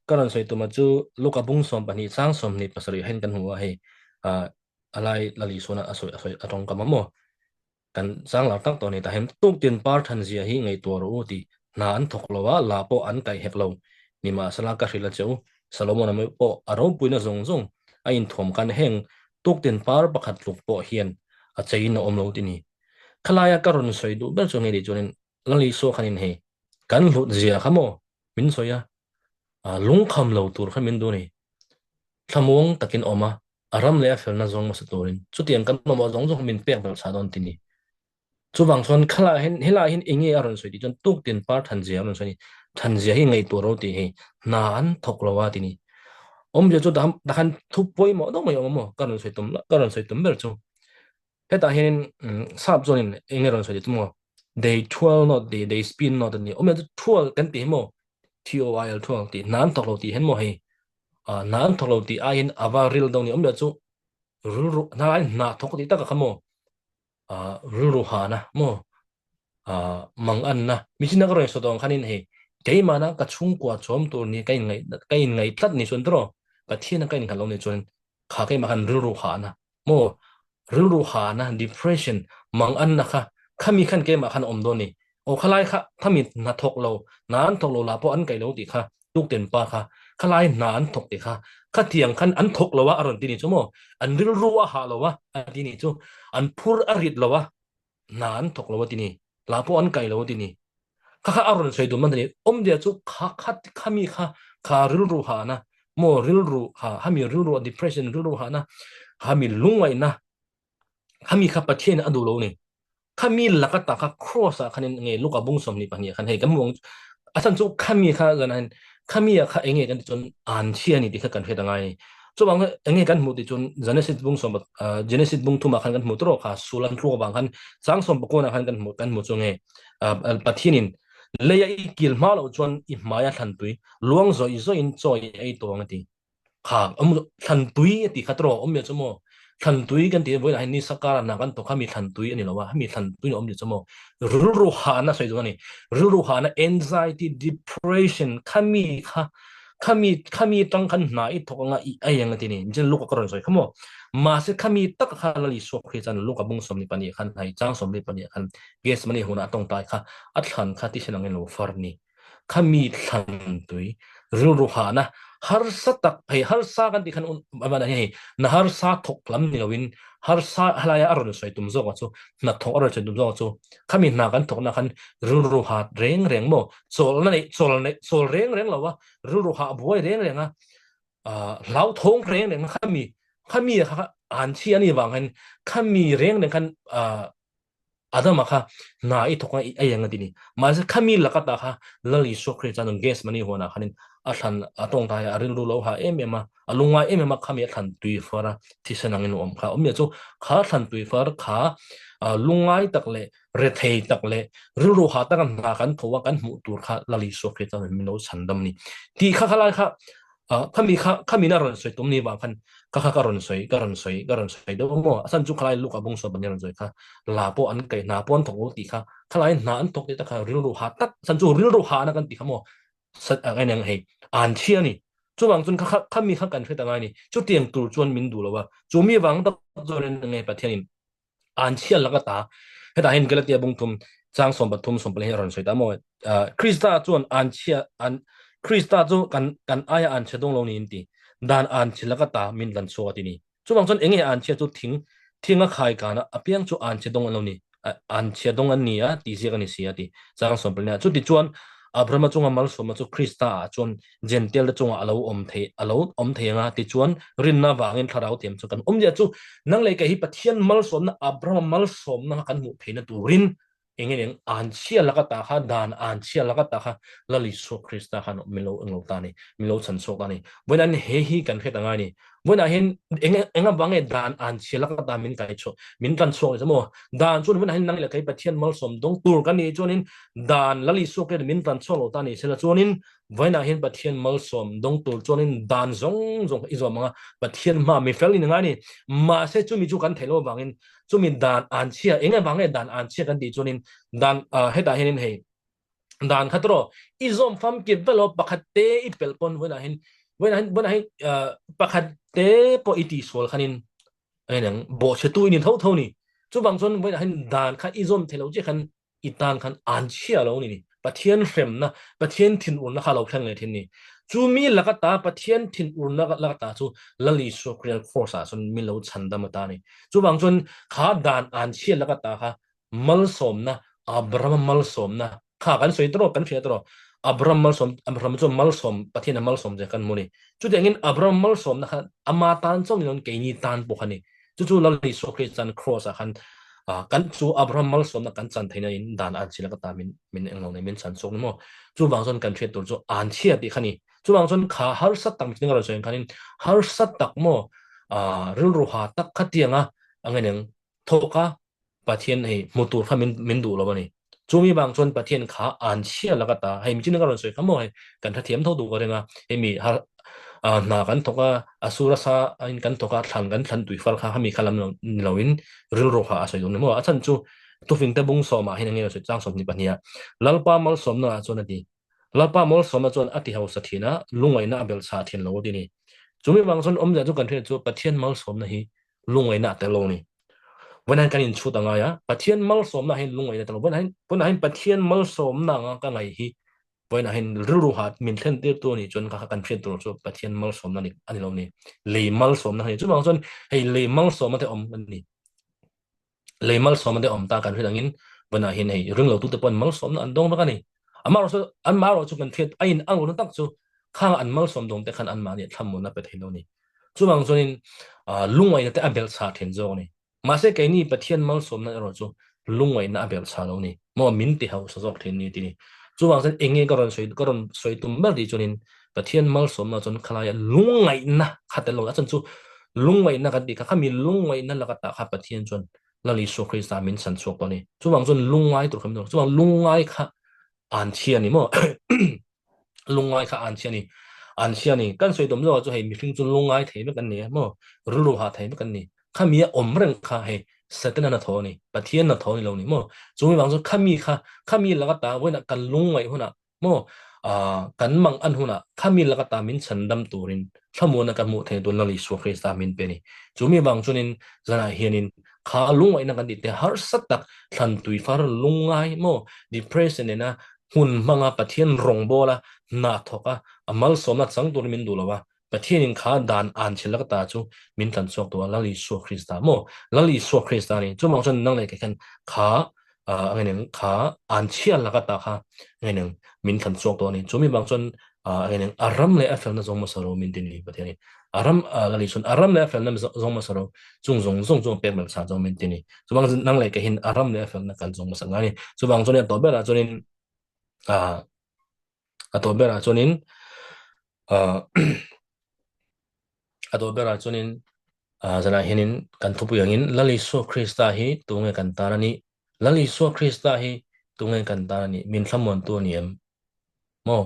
karon soi tu ma chu luka bung som pa ni sang som ni pasari hen kan huwa he a alai lali sona asoi atong kamamo kan sang la tak to ni ta hem tuk tin par than zia hi ngai to ro ti na an thok lowa la po an kai hek lo ni ma sala ka hrila cheu salomon ame po aro puina zong zong a in thom kan heng tuk tin par pakhat luk po hian a chein na om lo ti ni khalaya karon soi du ber chongi ri chonin lali so khanin he kan lu zia khamo min soya lung kham lo tur khamin du ni thamong takin oma aram le fel na zong ma sa turin chutiang kan mo zong zong min pek dal sa don ti ni chu bang chon khala hen hela hin inge aron soi ti chon tuk tin par than zia aron soi than zia hi ngai tur ro ti he na an thok lo wa ti ni om je chu da han thu poi mo do mo yo mo karon soi tum ber chu heta hin sap zonin engeron so dit mo day 12 not day spin not ni o me 12 kan ti mo TOIL 12 ti nan to lo ti hen mo he nan to lo ti a in avaril dong ni o me chu ru na na thok ti ta ka mo ru ha na mo mang an na mi sin na ro so dong khanin he ke mana ka chung kwa chom tur ni kai ngai tlat ni sun tro ka thien na kai ni khan lo ni chon kha ke ma han ru ha na mo ru ha na depression mang an na kha khami khan ke ma khan om do ni o khalai kha thami na thok lo nan thok lo la po an kai lo ti kha tuk ten pa kha khalai nan thok ti kha kha tiang khan an thok lo wa aron ti ni chu mo an ru wa ha lo wa ti ni chu an phur a rit lo wa nan thok lo wa ti ni la po an kai lo ti ni kha kha aron sei du man ni om dia chu kha kha khami kha ru ha na mo ru ha hami ru depression ru ha na hami lungwai na kami kha pathian adu lo ni kami lakata kha cross a khanin nge luka bung som ni pania khan he kam mong asan chu kami kha ganan kami ya kha enge kan chon an chia ni ti kha kan phe dangai cho bang enge kan mu ti chon genesis bung som genesis bung thuma khan kan mu tro kha sulan tro bang khan chang som ko na khan kan mu chonge pathinin leya i kil ma lo chon i maya than tui luang zo in choi ai to ngati kha than tui ti khatro me chomo than tui kan ti voi ni sakara na kan to khami than tui ani lawa mi than tui om ni chomo ru ru ha na sai ni ru ru ha na anxiety depression kami tang kan na i to nga i ai nga ti ni jin lu ko ron soi khamo ma se kami tak kha la li so khri chan lu ka bung som ni pani khan hai chang som ni pani khan ges mani huna tong tai kha at khan kha ti senang lo far ni kami than tui ru ru ha na har sa tak phai har sa kan ti khan ba na hei na har sa thok lam ni lawin har sa halaya aron soi tum zo chu na thok aron soi tum zo chu kami na kan thok na khan ru ru ha reng reng mo sol reng reng lawa ru ru ha boy reng reng a lau thong reng reng kami an chi ani wang han kami reng reng kan ada maka na i thok ai ai ang tini ma se kami lakata kha lali sokre chan gas mani hona khanin athan atong ta ya ril ru lo ha em em ma alunga em em ma khami than tui fara ti sanangin om kha om ya chu kha than tui far kha lungai takle re thei takle ril ru ha ta kan na kan thowa kan mu tur kha lali sokre chan min lo chandam ni ti kha khala kha kami na ron soi tum ni ba khan kha karon soi do mo san chu khalai lu ka bung so ban ron soi kha la po an kai na pon thong ti kha khalai na an tok ti ta kha ril ru ha tat san chu ril ru ha na kan ti kha mo sat a ngang hei an chia ni chu wang chun kha mi kha kan phe ta ngai ni chu tiang tur chuan min du lo wa chu mi wang ta zo ren ngai pa thianin an chia la ka ta he ta hin galatia bung thum chang som ba thum som ple ron soi ta mo krista chuan an chia an krista chu kan aya an chedong lo ni ti dan an chilaka ta min lan so ti ni chu bang chon enge an chia chu thinga khai kana apiang chu an chedong lo ni an chedong an ni a ti sia kan ni sia ti chang som ple chu ti chuan abraham chunga mal so ma chu krista chon gentle chunga alo om the nga ti chuan rin na wangin tharau tiam chu kan om ja chu nang le ka hi pathian mal som na abraham mal som na kan mu theina turin engeng an chia laka ta kha dan an chia laka ta kha lali so krista khan milo nglo ta ni milo chan so ta ni when he hi kan khe ta ngai ni when a hin enga bange dan an chia laka ta min kai cho min kan so mo dan chun when hin nang le kai pathian mal som dong tur kan ni chonin dan lali so ke min kan so lo ta ni sela chonin when a hin pathian mal som dong tur chonin dan zong zong izo manga pathian ma mi fel ni ngai ni ma se chu mi chu kan thelo bangin chu min dan an chia enga bange dan an chia kan ti chonin dan heta henin hei dan khatro izom fam ki velo pakhatte i pelpon wena hin pakhatte po iti sol khanin enang bo chetu ni tho ni chu bangchon wena hin dan kha izom thelo che khan itan khan an chia lo ni pathian frem na pathian thin un na khalo thlang le thin ni chu mi lakata pathian thin un na lakata chu lali so creal force a son mi lo chanda mata ni chu bangchon kha dan an chia lakata kha mal som na Abraham mal som na kha kan soi tro kan fia tro Abraham chu mal som pathian mal som je kan muni chu dengin Abraham mal som na khan ama tan chom non ke ni tan po khani chu lali so creal chan cross a khan kan chu Abraham mal som na kan chan theina in dan an chila ka ta min englo nei min chan sok mo chu bangson kan thret tur chu an chia ti khani chu bangson kha har sat tam ting ro chen khanin har sat tak mo rul ru ha tak khatianga angeneng thoka pathian hei mutur kha min du lo bani chu mi bangson pathian kha an chia la ka ta hei mi chin ka ron soi khamo hei kan tha thiam tho du ko renga hei mi har na kan thoka asura sa in kan thoka thlan tui fal kha mi khalam loin ril ro kha asai dum mo achan chu tu fing te bung so ma hin nge so chang som ni pania lalpa mal som na chona ti lalpa mal som na chon ati hau sa thina lungoi na bel sa thin lo ti ni chumi bangson om ja chu kan the chu pathian mal som na hi lungoi na te lo niวันกันอินชุดต่างๆปะเทียนมัลสมนะเห็นลุงไอ้เนี่ยตลอดวันนั้นปะเทียนมัลสมนะก็ไงฮีวันนั้นเห็นรู้หัดมินเทนเตอร์ตัวนี้จนเขากันเพี้ยนตัวจนปะเทียนมัลสมนั่นนี่อันนี้เรานี่เลยมัลสมนะเห็นจุดบางส่วนให้เลยมัลสมมันจะอมมันนี่เลยมัลสมมันจะอมตากันเพี้ยนอย่างนี้วันนั้นเห็นให้เรื่องเราตุ้งแต่ปนมัลสมนั่นอันดงแล้วกันนี่อันมาเราจุกันเทียนไอ้อันเราตั้งจู่ข้างอันมัลสมดงแต่ขันอันมาเนี่ยทำมันนับเป็นเห็นเรานี่จุดบางส่วนลุงไอ้เนี่ยแต่อันเบลซาเห็นจงนี่มาเสกนี่ปะเทียนมัลสมนั่นเราจู่ลุงไว้น่าเบลชาโลนี่มั่วมินติเฮาสจอกเทนนี่ทีนี่ chu wang zen enge koron soi tum bel di chunin pathian mal som na chon khalaya lungai na khatel lo achon chu lungai na ka di ka khami lungai na la ka ta kha pathian chon lali so krista min san chok to ni chu wang chon lungai tur kham do chu wang lungai kha an chia ni mo lungai kha an chia ni kan soi dom zo chu hei mi hring chun lungai thei me kan ni mo rulu ha thei me kan ni khami om reng kha hei satan na tho ni pathian na tho ni lo ni mo chu mi wang chu khami la ka ta we na kan lungai huna mo kan mang an huna khami la ka ta min chandam turin thamu na kan mu the don lali so krista min pe ni chu mi wang chunin zana hianin kha lungai na kan di te har sat tak thlan tui far lungai mo depression na hun manga pathian rong bola na thoka amal soma chang tur min dulawa pathian in kha dan an chilak ta chu min tan chok to lali so krista mo lali so krista ni chu mong chen nang le ke kan kha ngen kha an chial la ka ta kha ngen min tan chok to ni chu mi bang chen ngen aram le afel na zong ma saro min tin ni pathian ni aram lali chun aram le afel na zong ma saro chung pe mal sa zong min tin ni chu bang nang le ke hin aram le afel na kan zong ma sang ni chu bang chen to be la chunin to be la chunin ato bera chunin zana hinin kan thupu yangin lali so krista hi tunge kan tarani lali so krista hi tunge kan tarani min thamon tu niam mo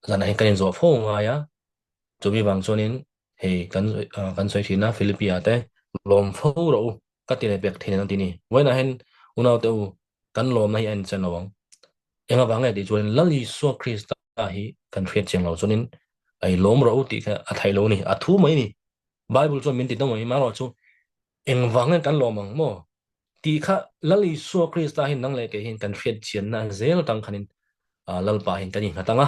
zana hin kan zo pho nga ya chubi bang chunin hei kan soi thina philipia te lom pho ro ka tine bek thina tini wena hen unaw te u kan lom na hi an chanawang enga bangai di chunin lali so krista hi kan fiat cheng lo chunin ai lom ro ti ka athai lo ni athu mai ni bible cho min ti to mai ma ro chu eng wang kan lo mang mo ti kha lali so krista hin nang le ke hin kan fiat chian na zel tang khanin lalpa hin kan hin hatanga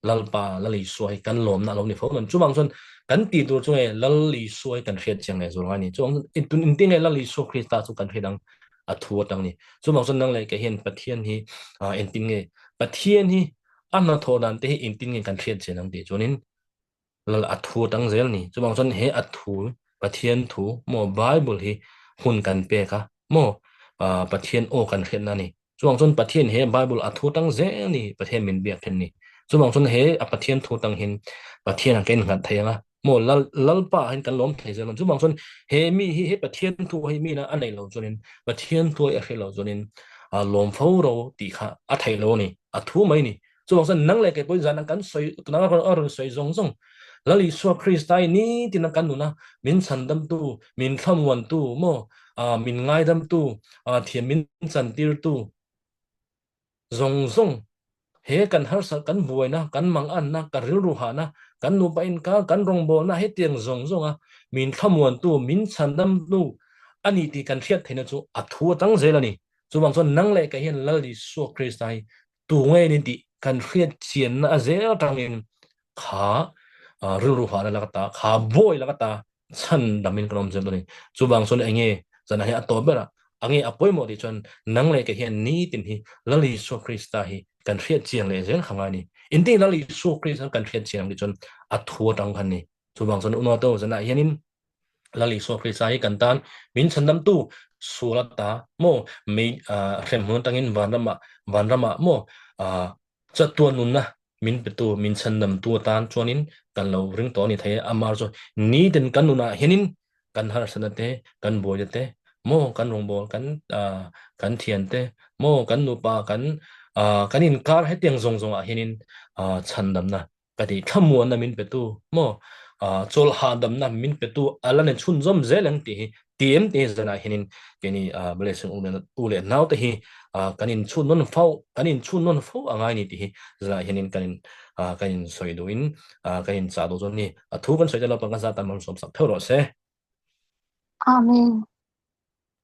lalpa lali so hi kan lom na lo ni fo man chu bang chon kan ti tur chu e lali so hi kan fiat cheng le zo nga ni chu in tun in ting e lali so krista chu kan fiat dang athu tang ni chu bang chon nang le ke hin pathian hi in ting e pathian hi anna tho dan te in ting e kan fiat chen ang ti chunin lal athu tang zel ni chu bang chon he athu pathian thu mo bible hi hun kan pe ka mo pathian o kan khen na ni chu bang chon pathian he bible athu tang zel ni pathian min biak khen ni chu bang chon he a pathian thu tang hin pathian ang ken ngat thayanga mo lal pa hin kan lom thai zel chu bang chon he mi he pathian thu he mi na anei lo chunin pathian thu a he lo chunin lom fo ro ti kha a thai lo ni athu mai ni chu bang chon nang le ke poi zan kan soi tuna ko or soi zong zong lali so kristai ni tin kan nu na min chandam tu min thamwan tu mo min ngai dam tu thiam min chan tir tu zong zong he kan har sa kan buai na kan mang an na ka ril ru ha na kan nu pa in ka kan rong bol na he tiang zong zong min thamwan tu min chandam tu ani ti kan thiat theina chu athu tang zelani chu bang chon nang le ka hian lali so kristai tu ngai ni ti kan thiat chian na zel tangin kha ruru ha la kata kha boy la kata chan damin krom jem ni chu bang son enge zana he ato bera ange apoi mo di chon nang le ke hian ni tin hi lali so krista hi kan riat chiang le zen khanga ni in ting lali so krista kan riat chiang di chon athu tang khan ni chu bang son uno to zana hianin lali so krista hi kan tan min chandam tu sulata mo me rem hun tangin vanrama mo chatuan nun na min petu min chandam tu tan chuanin kan lo ring to ni thei amar cho ni den kan nuna henin kan har sanate kan boyate mo kan rongbol kan thian te mo kan nupa kan in kar he tiang zong zong a henin chandam na kati thamuan na min petu mo chol hadam na min petu alane chun zom zeleng ti tiem te zana henin keni blessing ule naw te hi kanin chun non fau angai ni ti zana henin kanin soiduin kanin cha do zon ni thu kan soidala pang sa tan man som sak thoro se Amen.